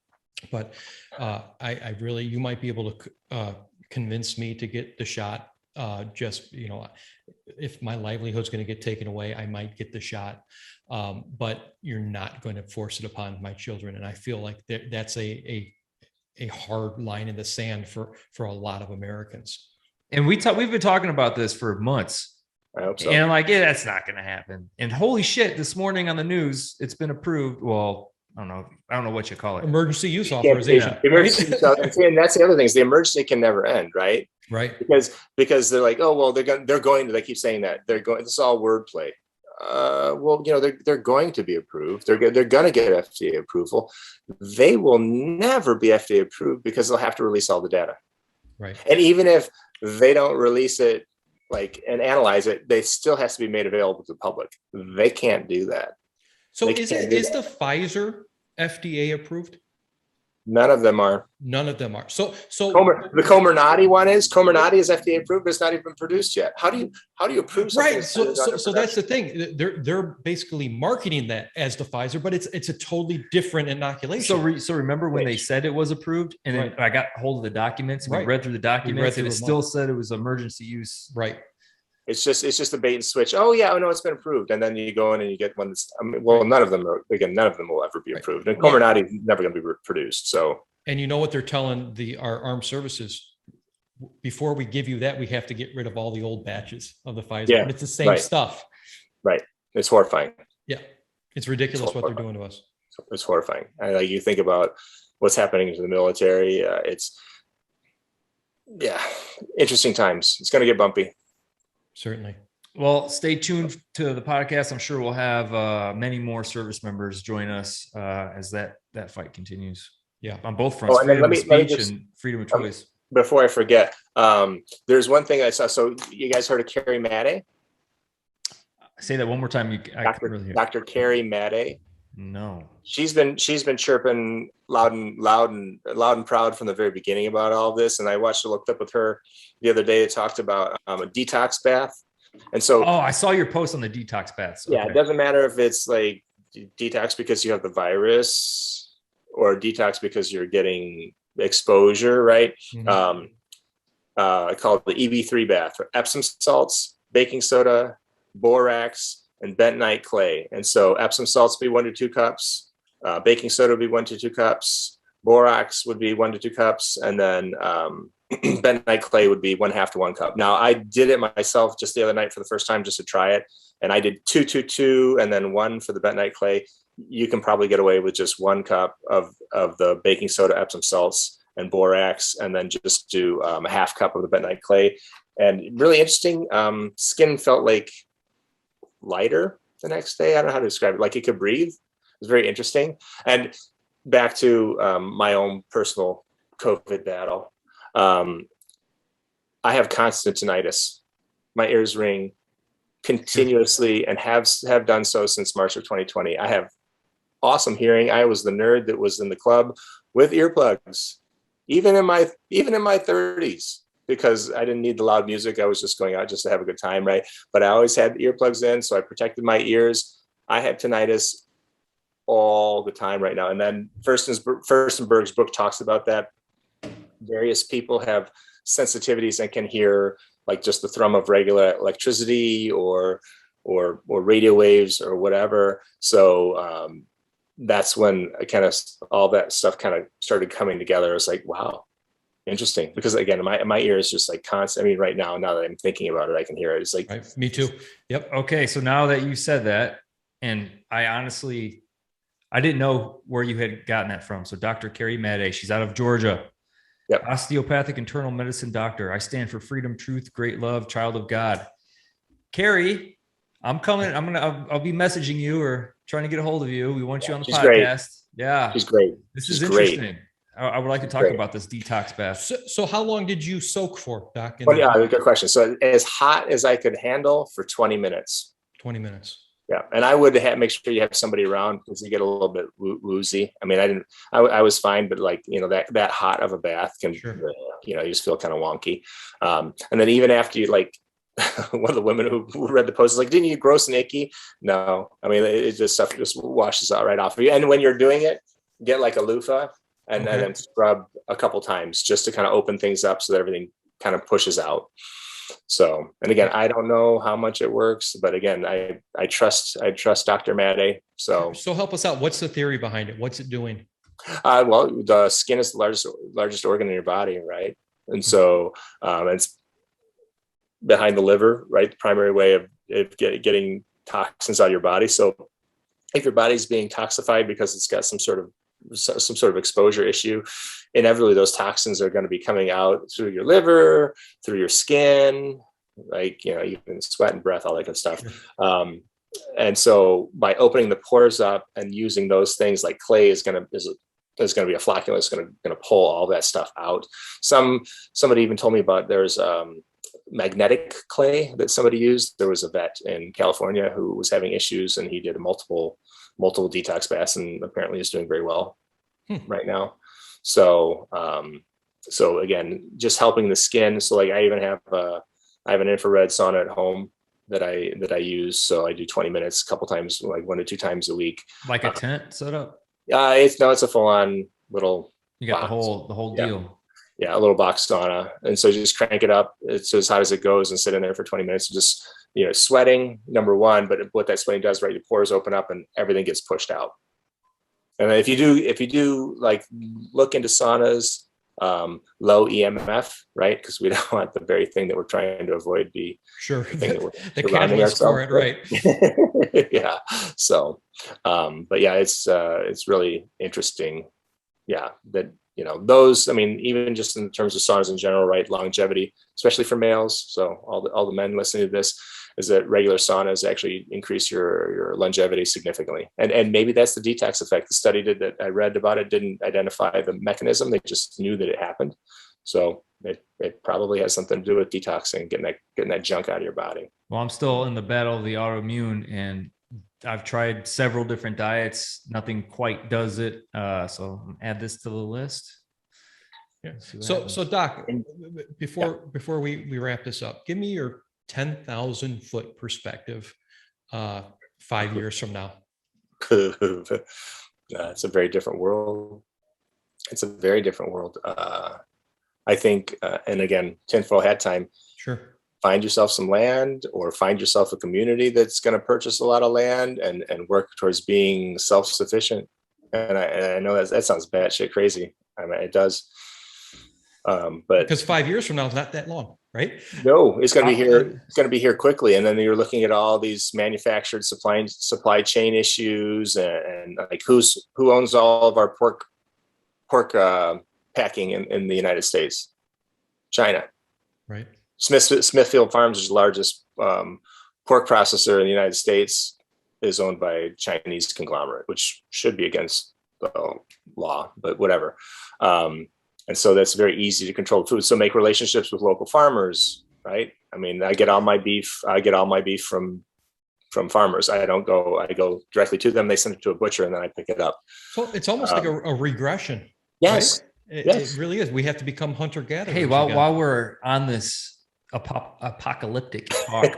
but I really, you might be able to convince me to get the shot. Just, if my livelihood's going to get taken away, I might get the shot. But you're not going to force it upon my children. And I feel like that's a hard line in the sand for a lot of Americans. And we've been talking about this for months. I hope so. And I'm like, yeah, that's not going to happen. And holy shit, this morning on the news, it's been approved. Well, I don't know what you call it. Emergency use authorization. Emergency, and that's the other thing is the emergency can never end, right? Right. Because they're like, oh, well, they're going to, they keep saying that they're going, this is all wordplay. Well, they're going to be approved. They're going to get FDA approval. They will never be FDA approved because they'll have to release all the data. Right. And even if they don't release it, and analyze it, they still has to be made available to the public. They can't do that. So is the Pfizer FDA approved? None of them are. None of them are. So the Comirnaty one is. Comirnaty is FDA approved, but it's not even produced yet. How do you approve something? Right. So that's the thing. They're basically marketing that as the Pfizer, but it's a totally different inoculation. So remember when they said it was approved, and then I got hold of the documents, and we read through the documents, and it still said it was emergency use. Right. It's just a bait and switch. Oh yeah, no, it's been approved, and then you go in and you get one that's. None of them will ever be approved, and Comirnaty is never going to be produced. So. And you know what they're telling our armed services? Before we give you that, we have to get rid of all the old batches of the Pfizer. Yeah, but it's the same stuff. Right. It's horrifying. Yeah. It's ridiculous what they're doing to us. It's horrifying. You think about what's happening to the military. Interesting times. It's going to get bumpy. Certainly. Well, stay tuned to the podcast. I'm sure we'll have many more service members join us as that fight continues. Yeah. On both fronts, freedom of speech and freedom of choice. Before I forget, there's one thing I saw. So you guys heard of Carrie Madej? Say that one more time. Dr. Carrie Madej. No. She's been chirping loud and proud from the very beginning about all this. And I looked up with her the other day. It talked about a detox bath. And so, I saw your post on the detox baths. Yeah, it doesn't matter if it's like detox because you have the virus or detox because you're getting exposure, right? Mm-hmm. I call it the EB3 bath: Epsom salts, baking soda, borax, and bentonite clay. And so Epsom salts would be 1 to 2 cups, baking soda would be 1 to 2 cups, borax would be 1 to 2 cups, and then bentonite clay would be 1/2 to 1 cup. Now I did it myself just the other night for the first time just to try it, and I did 2, 2, 2, and then 1 for the bentonite clay. You can probably get away with just 1 cup of the baking soda, Epsom salts, and borax, and then just do a 1/2 cup of the bentonite clay. And really interesting. Skin felt like lighter the next day. I don't know how to describe it. Like it could breathe. It was very interesting. And back to my own personal COVID battle. I have constant tinnitus. My ears ring continuously and have done so since March of 2020. I have awesome hearing. I was the nerd that was in the club with earplugs, even in my 30s. Because I didn't need the loud music. I was just going out just to have a good time, right? But I always had the earplugs in, so I protected my ears. I had tinnitus all the time right now. And then Furstenberg's book talks about that. Various people have sensitivities and can hear like just the thrum of regular electricity or radio waves or whatever. So that's when all that stuff kind of started coming together. I was like, wow. Interesting, because again, my ear is just like constant. I mean, right now that I'm thinking about it, I can hear it. It's like me too. Yep. Okay, so now that you said that, and I honestly, I didn't know where you had gotten that from. So Dr. Carrie Madday, she's out of Georgia. Yep. Osteopathic internal medicine doctor. I stand for freedom, truth, great love, child of God. Carrie, I'm coming. I'll be messaging you or trying to get a hold of you. We want you on the podcast. Great. Yeah. She's great. This is interesting. I would like to talk about this detox bath. So how long did you soak for, Doc? Good question. So as hot as I could handle for 20 minutes. 20 minutes. Yeah. And I would make sure you have somebody around because you get a little bit woozy. I mean, I was fine, but like, that hot of a bath can, you just feel kind of wonky. And then even after you one of the women who read the post is like, didn't you get gross and icky? No. I mean, it just stuff just washes out right off of you. And when you're doing it, get like a loofah and then scrub a couple times just to kind of open things up so that everything kind of pushes out. So, and again, I don't know how much it works, but again, I trust Dr. Madday. So help us out. What's the theory behind it? What's it doing? Well, the skin is the largest organ in your body, right? And so it's behind the liver, right? The primary way of getting toxins out of your body. So if your body's being toxified because it's got some sort of exposure issue, inevitably those toxins are going to be coming out through your liver, through your skin, like, even sweat and breath, all that good stuff. And so by opening the pores up and using those things like clay is going to be a flocculant, it's going to pull all that stuff out. Somebody even told me about there's magnetic clay that somebody used. There was a vet in California who was having issues and he did multiple detox baths and apparently is doing very well right now. So, so again, just helping the skin. So like I have an infrared sauna at home that I use. So I do 20 minutes, a couple times, like 1 to 2 times a week. Like a tent set up? It's a full on little, you got box. the whole deal. Yeah, a little box sauna. And so just crank it up. It's as hot as it goes and sit in there for 20 minutes. Just, sweating, number one, but what that sweating does, right? Your pores open up and everything gets pushed out. And if you do like look into saunas, low EMF, right? Because we don't want the very thing that we're trying to avoid be the catalyst for it, right? Yeah. So, but yeah, it's really interesting. Yeah, that those. I mean, even just in terms of saunas in general, right? Longevity, especially for males. So all the men listening to this, is that regular saunas actually increase your longevity significantly. And maybe that's the detox effect. The study that I read about it didn't identify the mechanism. They just knew that it happened. So it probably has something to do with detoxing, getting that junk out of your body. Well, I'm still in the battle of the autoimmune and I've tried several different diets. Nothing quite does it. So add this to the list. Yeah. So Doc, before we wrap this up, give me your 10,000 foot perspective 5 years from now. It's a very different world. It's a very different world. I think, and again, tinfoil hat time. Sure. Find yourself some land or find yourself a community that's going to purchase a lot of land and work towards being self-sufficient. And I know that sounds batshit crazy. I mean, it does. But because 5 years from now is not that long, right? No, it's going to be here. It's going to be here quickly. And then you're looking at all these manufactured supply chain issues and like who owns all of our pork packing in the United States? China. Right. Smithfield Farms is the largest pork processor in the United States, is owned by a Chinese conglomerate, which should be against the law, but whatever. And so that's very easy to control food. So make relationships with local farmers, right? I mean, I get all my beef from farmers. I go directly to them. They send it to a butcher and then I pick it up. So it's almost like a regression. Yes. Right? Yes. It really is. We have to become hunter-gatherers. Hey, while we're on this apocalyptic talk,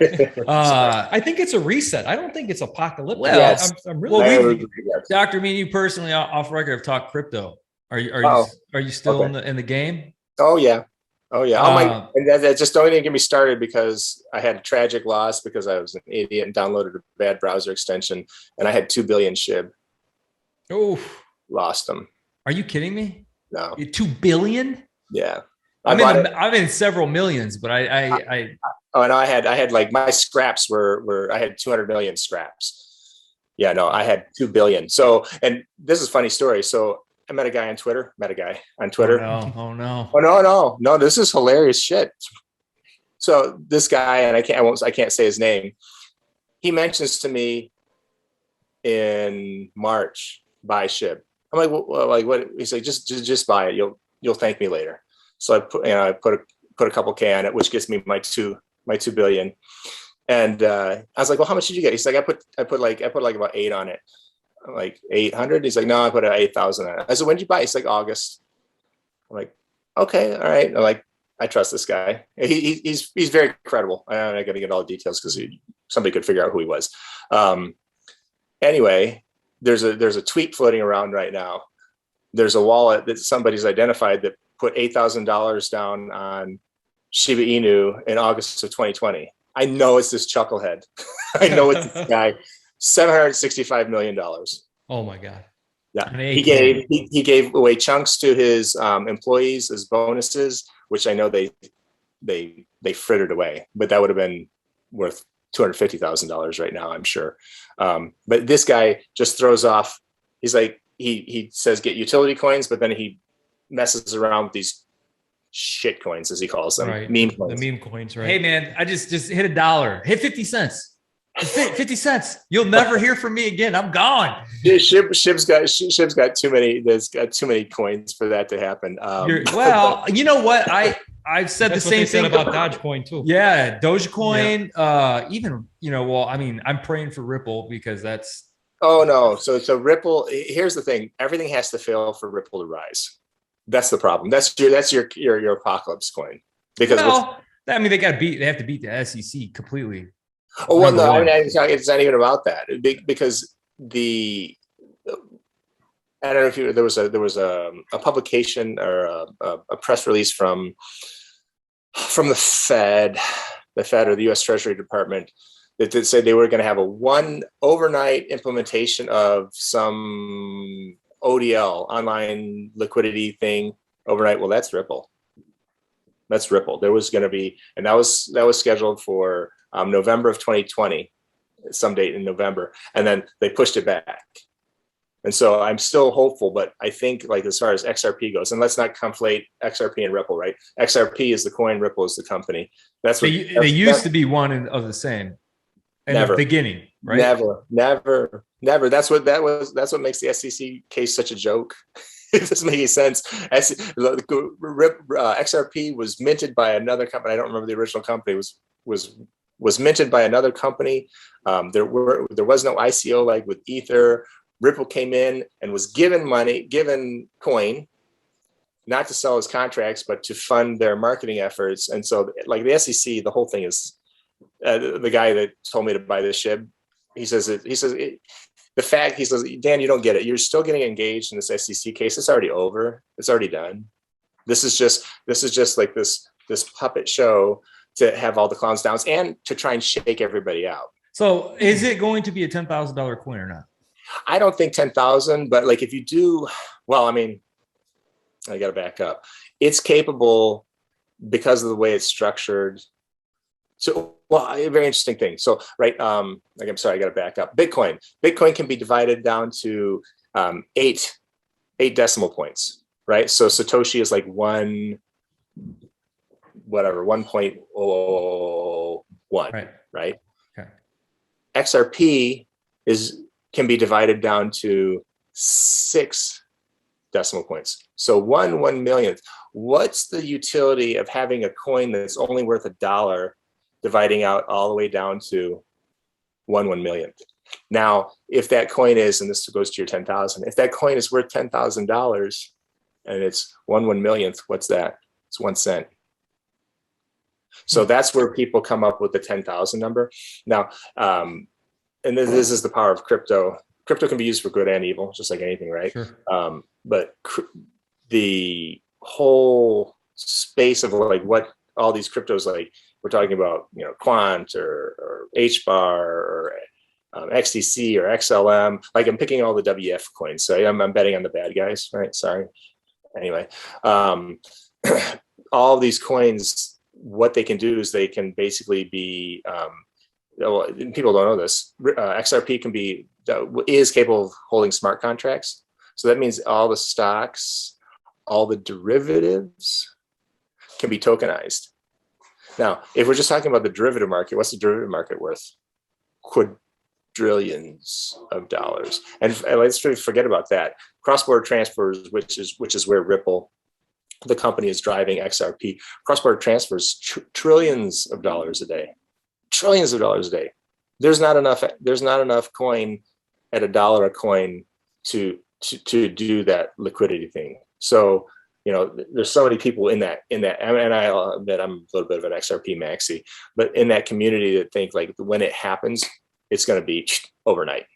I think it's a reset. I don't think it's apocalyptic. Well, yes. I'm really Dr. Me and you personally off record have talked crypto. Are you still in the game? Oh yeah. And that just don't even get me started because I had a tragic loss because I was an idiot and downloaded a bad browser extension and I had 2 billion SHIB. Oh, lost them. Are you kidding me? No. 2 billion? Yeah. I'm in several millions, but I had like my scraps were I had 200 million scraps. Yeah, no, I had 2 billion. So, and this is a funny story. So I met a guy on Twitter, Oh no. Oh, no, this is hilarious shit. So this guy, and I can't say his name. He mentions to me in March, buy SHIB. I'm like, well, like what? He's like, just buy it. You'll thank me later. So I put a couple K on it, which gets me my 2 billion. And I was like, well, how much did you get? He's like, I put like about 8 on it. I'm like 800. He's like, no, I put 8,000 on it. I said, when did you buy? He's like, August. I'm like, okay, all right. I'm like, I trust this guy. He's very credible. I'm not gonna get all the details because somebody could figure out who he was. Anyway, there's a tweet floating around right now. There's a wallet that somebody's identified that put $8,000 down on Shiba Inu in August of 2020. I know it's this chucklehead. I know it's this guy. $765 million. Oh my God. Yeah, he gave away chunks to his employees as bonuses, which I know they frittered away, but that would have been worth $250,000 right now, I'm sure. But this guy just throws off. He's like, he says get utility coins, but then he messes around with these shit coins, as he calls them, right. meme coins. The meme coins, right? Hey man, I just hit $1. Hit 50 cents. 50 cents. You'll never hear from me again. I'm gone. Shib's got too many. There's got too many coins for that to happen. Well, you know what? I've said That's the same thing about Dogecoin too. Yeah, Dogecoin. Yeah. Even well, I mean, I'm praying for Ripple because that's. Oh no! So Ripple. Here's the thing: everything has to fail for Ripple to rise. That's the problem. That's your apocalypse coin. Because I mean, they have to beat the SEC completely. Oh well, no, I mean, it's not even about that because I don't know if there was a publication or a press release from the Fed or the U.S. Treasury Department that said they were going to have a one overnight implementation of some ODL, online liquidity thing overnight. Well, that's Ripple. There was going to be, and that was scheduled for November of 2020, some date in November, and then they pushed it back. And so I'm still hopeful, but I think like as far as XRP goes, and let's not conflate XRP and Ripple, right? XRP is the coin, Ripple is the company. That's what they used to be one and of the same in the beginning, right? Never. That's what makes the SEC case such a joke. It doesn't make any sense. XRP was minted by another company. I don't remember the original company. Was minted by another company. There was no ICO like with Ether. Ripple came in and was given coin, not to sell his contracts, but to fund their marketing efforts. And so, like the SEC, the whole thing is the guy that told me to buy this SHIB. He says, Dan, you don't get it. You're still getting engaged in this SEC case. It's already over. It's already done. This is just like this puppet show to have all the clowns down and to try and shake everybody out. So is it going to be a $10,000 coin or not? I don't think 10,000, but like if you do, well, I mean, I got to back up. It's capable because of the way it's structured. So, well, a very interesting thing. So, right, like I'm sorry, I got to back up. Bitcoin can be divided down to 8 decimal points, right? So Satoshi is like 1.001, right? Okay. XRP can be divided down to 6 decimal points. So 1/1,000,000th. What's the utility of having a coin that's only worth $1 dividing out all the way down to 1/1,000,000th? Now, if that coin is, and this goes to your 10,000, if that coin is worth $10,000 and it's 1/1,000,000th, what's that? It's 1 cent. So that's where people come up with the 10,000 number. Now, and this is the power of crypto. Crypto can be used for good and evil, just like anything, right? Sure. But the whole space of like what all these cryptos, like we're talking about, Quant or HBAR or XDC or XLM. Like I'm picking all the WF coins, so I'm betting on the bad guys, right? Sorry. Anyway, all of these coins, what they can do is they can basically be. People don't know this. XRP can be is capable of holding smart contracts. So that means all the stocks, all the derivatives can be tokenized. Now, if we're just talking about the derivative market, what's the derivative market worth? Quadrillions of dollars. And let's forget about that. Cross-border transfers, which is where Ripple, the company, is driving XRP. Cross-border transfers, trillions of dollars a day. Trillions of dollars a day. There's not enough coin at $1 a coin to do that liquidity thing. So, there's so many people in that, and I'll admit I'm a little bit of an XRP maxi, but in that community that think like when it happens, it's going to be overnight.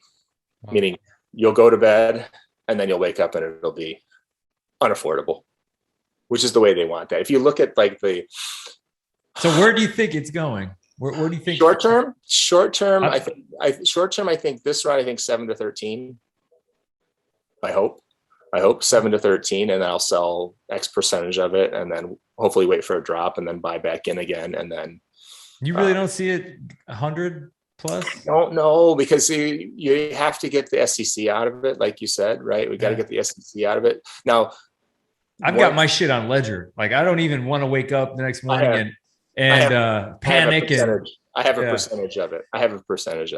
Wow. Meaning you'll go to bed and then you'll wake up and it'll be unaffordable, which is the way they want that. If you look at like so where do you think it's going? Where do you think short term? I think this run, I think 7 to 13. I hope 7 to 13, and then I'll sell X percentage of it, and then hopefully wait for a drop, and then buy back in again, and then. You really don't see it 100 plus? Don't know, because you have to get the SEC out of it, like you said, right? We got to get the SEC out of it. Now, I've got my shit on Ledger. Like I don't even want to wake up the next morning and panic. I have a percentage of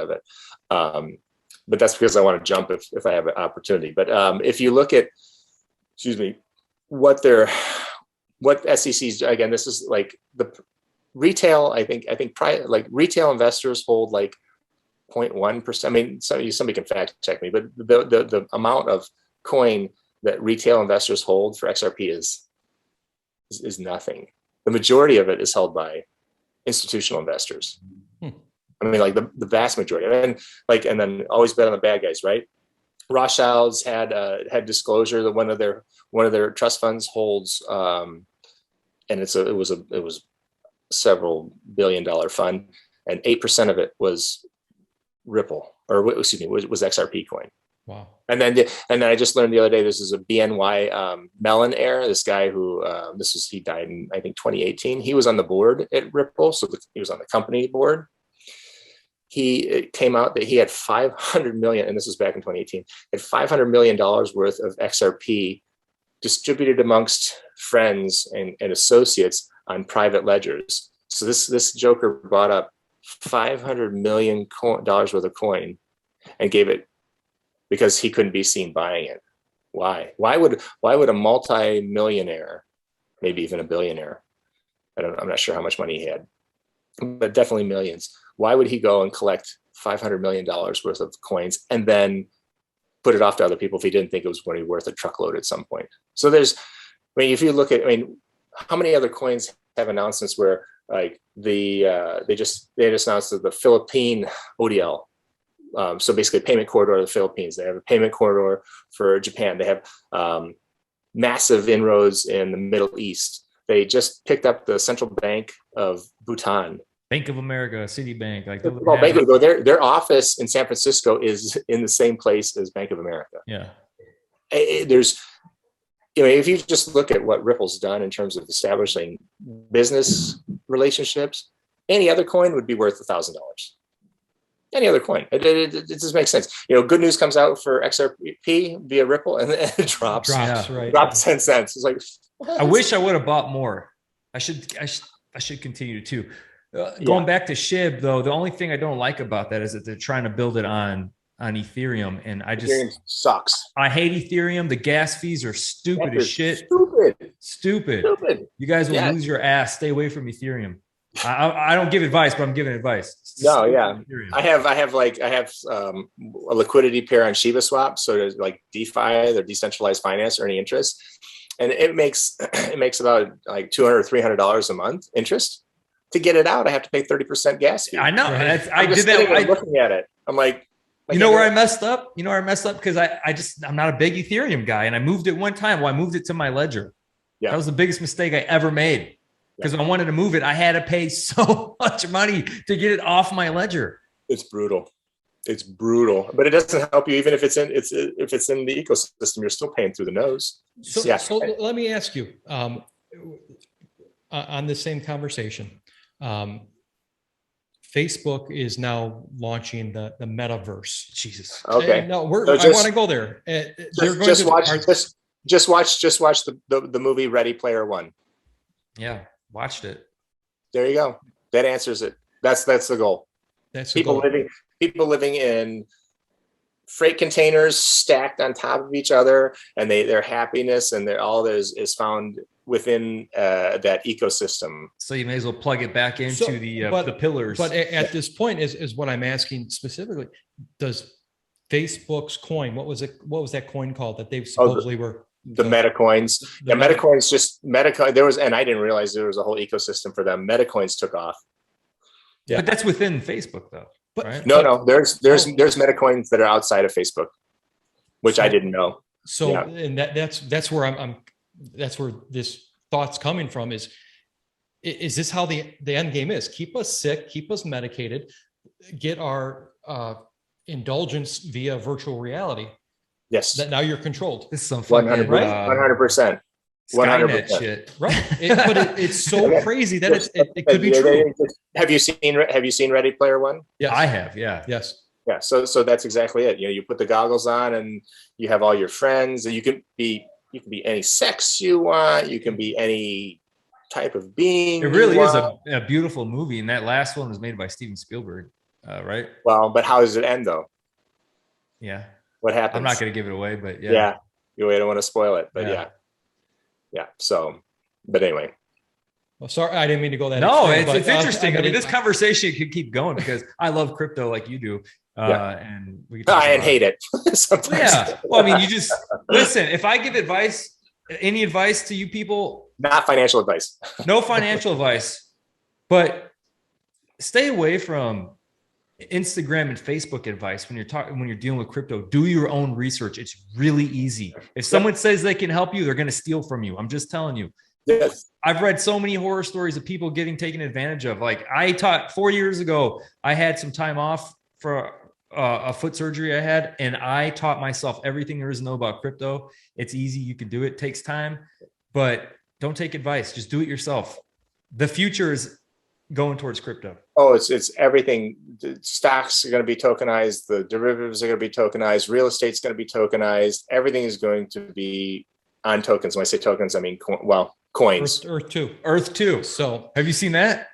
it. But that's because I want to jump if I have an opportunity. But if you look at, what SEC's, again, this is like the retail. I think like retail investors hold like 0.1%. I mean, somebody can fact check me, but the amount of coin that retail investors hold for XRP is nothing. The majority of it is held by institutional investors. I mean, like the vast majority, and then always bet on the bad guys, right? Rothschilds had disclosure that one of their trust funds holds, and it was several $billion fund, and 8% of it was Ripple, was XRP coin. Wow. And then I just learned the other day, this is a BNY Mellon heir. This guy who he died in, I think, 2018. He was on the board at Ripple, so he was on the company board. It came out that he had 500 million, and this was back in 2018, had $500 million worth of XRP distributed amongst friends and associates on private ledgers. So this joker bought up $500 million worth of coin and gave it because he couldn't be seen buying it. Why? Why would a multi-millionaire, maybe even a billionaire, I'm not sure how much money he had, but definitely millions. Why would he go and collect $500 million worth of coins and then put it off to other people if he didn't think it was going to be worth a truckload at some point? So if you look at, how many other coins have announcements where like they just announced that the Philippine ODL. So basically a payment corridor of the Philippines. They have a payment corridor for Japan. They have massive inroads in the Middle East. They just picked up the central bank of Bhutan. Bank of America, Citibank, their office in San Francisco is in the same place as Bank of America. Yeah, there's, if you just look at what Ripple's done in terms of establishing business relationships, any other coin would be worth $1,000. Any other coin, it just makes sense. Good news comes out for XRP via Ripple, and then it drops 10 cents. It's like, I wish I would have bought more. I should continue to. Going back to SHIB though, the only thing I don't like about that is that they're trying to build it on Ethereum, and Ethereum sucks. I hate Ethereum. The gas fees are stupid as shit. Stupid. You guys will lose your ass. Stay away from Ethereum. I don't give advice, but I'm giving advice. I have a liquidity pair on Shiba Swap, so there's like DeFi, their decentralized finance, earning interest, and it makes about like $200 or $300 a month interest. To get it out, I have to pay 30% gas fee. I know. Right? I did that. I'm looking at it. I'm like, you know where I messed up? Because I'm not a big Ethereum guy, and I moved it one time. Well, I moved it to my ledger. Yeah. That was the biggest mistake I ever made. Because I wanted to move it, I had to pay so much money to get it off my ledger. It's brutal. But it doesn't help you even if it's in the ecosystem. You're still paying through the nose. So let me ask you on the same conversation. Facebook is now launching the metaverse. Jesus. Okay. No, So I want to go there. Just watch the movie Ready Player One. Yeah, watched it. There you go. That answers it. That's the goal. That's the goal. People living in freight containers stacked on top of each other, and their happiness and is found within that ecosystem. So you may as well plug it back into the pillars. But at this point is what I'm asking specifically. Does Facebook's coin, what was that coin called that they supposedly were? The MetaCoins. MetaCoins and I didn't realize there was a whole ecosystem for them. MetaCoins took off. Yeah. But that's within Facebook though. Right? No, there's MetaCoins that are outside of Facebook, which I didn't know. So, yeah. And that's where that's where this thought's coming from is this how the end game is? Keep us sick, keep us medicated, get our indulgence via virtual reality. Yes. That now you're controlled. This is some fucking 100%. Skynet shit. Right. But it's so crazy that it could be true. Have you seen Ready Player One? Yes. I have, yeah. Yes. Yeah. So that's exactly it. You put the goggles on and you have all your friends, and you can be any sex you want, you can be any type of being. It really is a beautiful movie, and that last one was made by Steven Spielberg, right? Well, but how does it end though? Yeah. What happens? I'm not going to give it away, but yeah. Yeah. You don't want to spoil it, but yeah. So, but anyway. Well, sorry, I didn't mean to go that. No, extreme, it's interesting. I mean, this conversation could keep going because I love crypto like you do. And we hate it sometimes. Yeah. Well, I mean, you just listen. If I give advice, any advice to you people, not financial advice, no financial advice, but stay away from Instagram and Facebook advice when you're dealing with crypto. Do your own research. It's really easy. If someone says they can help you, they're going to steal from you. I'm just telling you. Yes. I've read so many horror stories of people getting taken advantage of. Like I taught 4 years ago, I had some time off for a foot surgery I had, and I taught myself everything there is to know about crypto. It's easy. You can do it. It takes time, but don't take advice. Just do it yourself. The future is going towards crypto. Oh, it's everything. The stocks are going to be tokenized. The derivatives are going to be tokenized. Real estate's going to be tokenized. Everything is going to be on tokens. When I say tokens, I mean, coins. Earth 2. So have you seen that?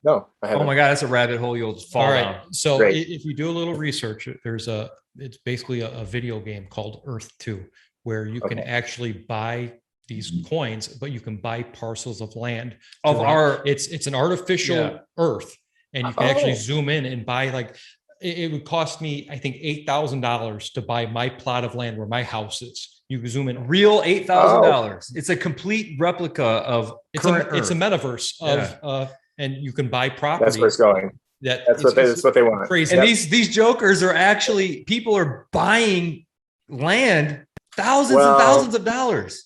No, I haven't. Oh my God, that's a rabbit hole you'll fall All right. down. So Great. If you do a little research, it's basically a video game called Earth 2, where you can actually buy these coins, but you can buy parcels of land it's an artificial Earth, and you can actually zoom in and buy it would cost me, I think, $8,000 to buy my plot of land where my house is. You can zoom in. Real $8,000. It's a complete replica of it's a metaverse of and you can buy property. That's where it's going. That's what they want. Crazy. And these jokers are actually, people are buying land, thousands and thousands of dollars.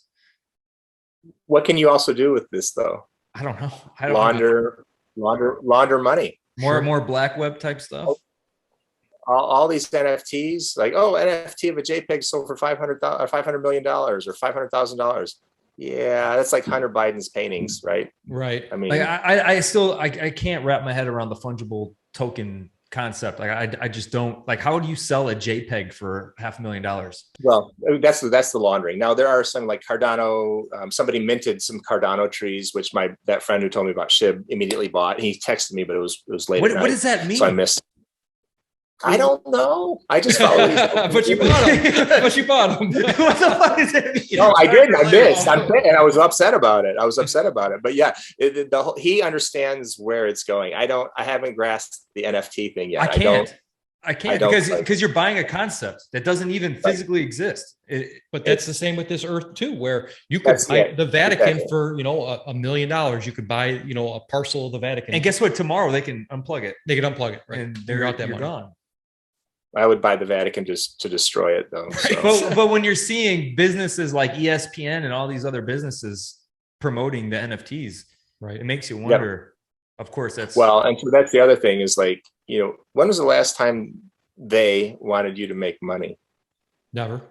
What can you also do with this though? I don't know. Launder money. More black web type stuff. All these NFTs, like NFT of a JPEG sold for $500 million or $500,000. Yeah, that's like Hunter Biden's paintings, right? Right. I mean, I can't wrap my head around the fungible token concept. Like I just don't like. How do you sell a JPEG for $500,000? Well, that's the laundering. Now there are some like Cardano. Somebody minted some Cardano trees, which that friend who told me about SHIB immediately bought. He texted me, but it was late. What does that mean? So I missed. I don't know. I just follow these. But you bought them. But you bought them. What the fuck does that mean? No, I didn't. I missed. And I was upset about it. But yeah, he understands where it's going. I haven't grasped the NFT thing yet. I can't because you're buying a concept that doesn't even physically exist. But that's the same with this Earth too, where you could buy the Vatican for $1 million. You could buy a parcel of the Vatican. And guess what? Tomorrow they can unplug it. They can unplug it, right? And they're out that money. Gone. I would buy the Vatican just to destroy it, though. So. But when you're seeing businesses like ESPN and all these other businesses promoting the NFTs, right, it makes you wonder. Yep. Of course, and so that's the other thing is like, when was the last time they wanted you to make money? Never.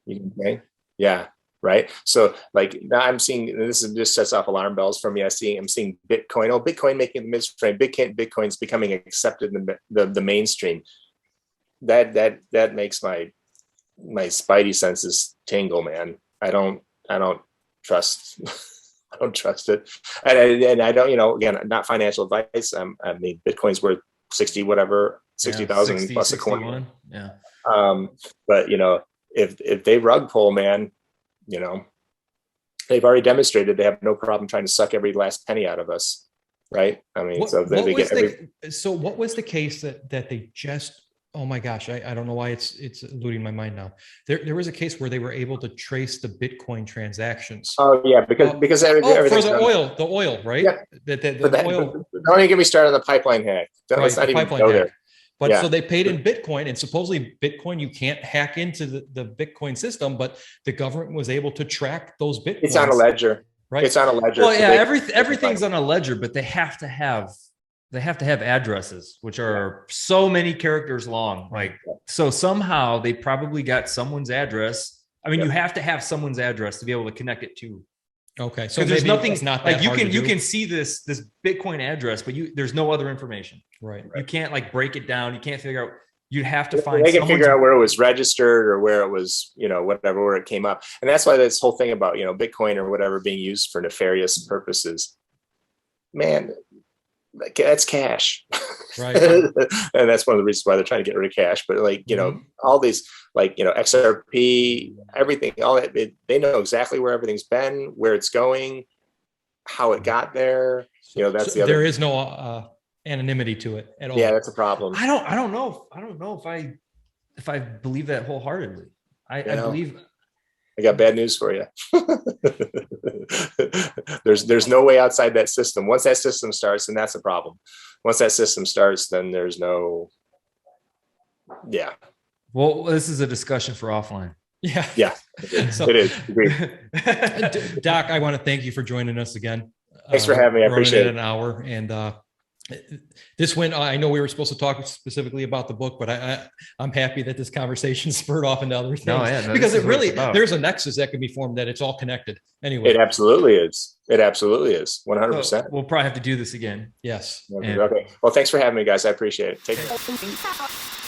Okay. Yeah. right? So like now I'm seeing, this is just sets off alarm bells for me. I'm seeing Bitcoin, Bitcoin making the mainstream, Bitcoin's becoming accepted in the mainstream. That makes my spidey senses tingle, man. I don't trust. I don't trust it, and I don't. Again, not financial advice. I mean, Bitcoin's worth 60,000 plus a coin. Yeah. But if they rug pull, man, they've already demonstrated they have no problem trying to suck every last penny out of us, right? I mean, so what was the case that they just? Oh my gosh, I don't know why it's eluding my mind now. There was a case where they were able to trace the Bitcoin transactions. Oh yeah, because for the oil, right? Yeah. The oil. Don't even get me started on the pipeline hack. Let's not even go there. But so they paid in Bitcoin, and supposedly Bitcoin, you can't hack into the Bitcoin system, but the government was able to track those Bitcoins. It's on a ledger, right? It's on a ledger. Well, yeah, everything's on a ledger, but they have to have addresses, which are so many characters long. Like, so somehow they probably got someone's address. I mean, you have to have someone's address to be able to connect it to. Okay. So there's nothing not like you can see this Bitcoin address, but there's no other information. Right. You can't like break it down. You can't figure out. You'd have to find. They can figure out where it was registered or where it was, whatever, where it came up. And that's why this whole thing about, Bitcoin or whatever being used for nefarious purposes, man, that's cash. Right. And that's one of the reasons why they're trying to get rid of cash. But like, all these, like, XRP, everything, all that, they know exactly where everything's been, where it's going, how it got there. That's the other. There is no anonymity to it at all. Yeah, that's a problem. I don't know if I believe that wholeheartedly. I believe. I got bad news for you. There's no way outside that system. Once that system starts, then that's a problem. Once that system starts, then there's no. Yeah. Well, this is a discussion for offline. Yeah. Yeah. It is. Agreed. Doc, I want to thank you for joining us again. Thanks for having me. I appreciate it. An hour, and this went. I know we were supposed to talk specifically about the book, but I'm happy that this conversation spurred off into other things. Because it really, there's a nexus that can be formed, that it's all connected. Anyway, it absolutely is. It absolutely is. 100%. We'll probably have to do this again. Yes. Okay. Well, thanks for having me, guys. I appreciate it. Take care.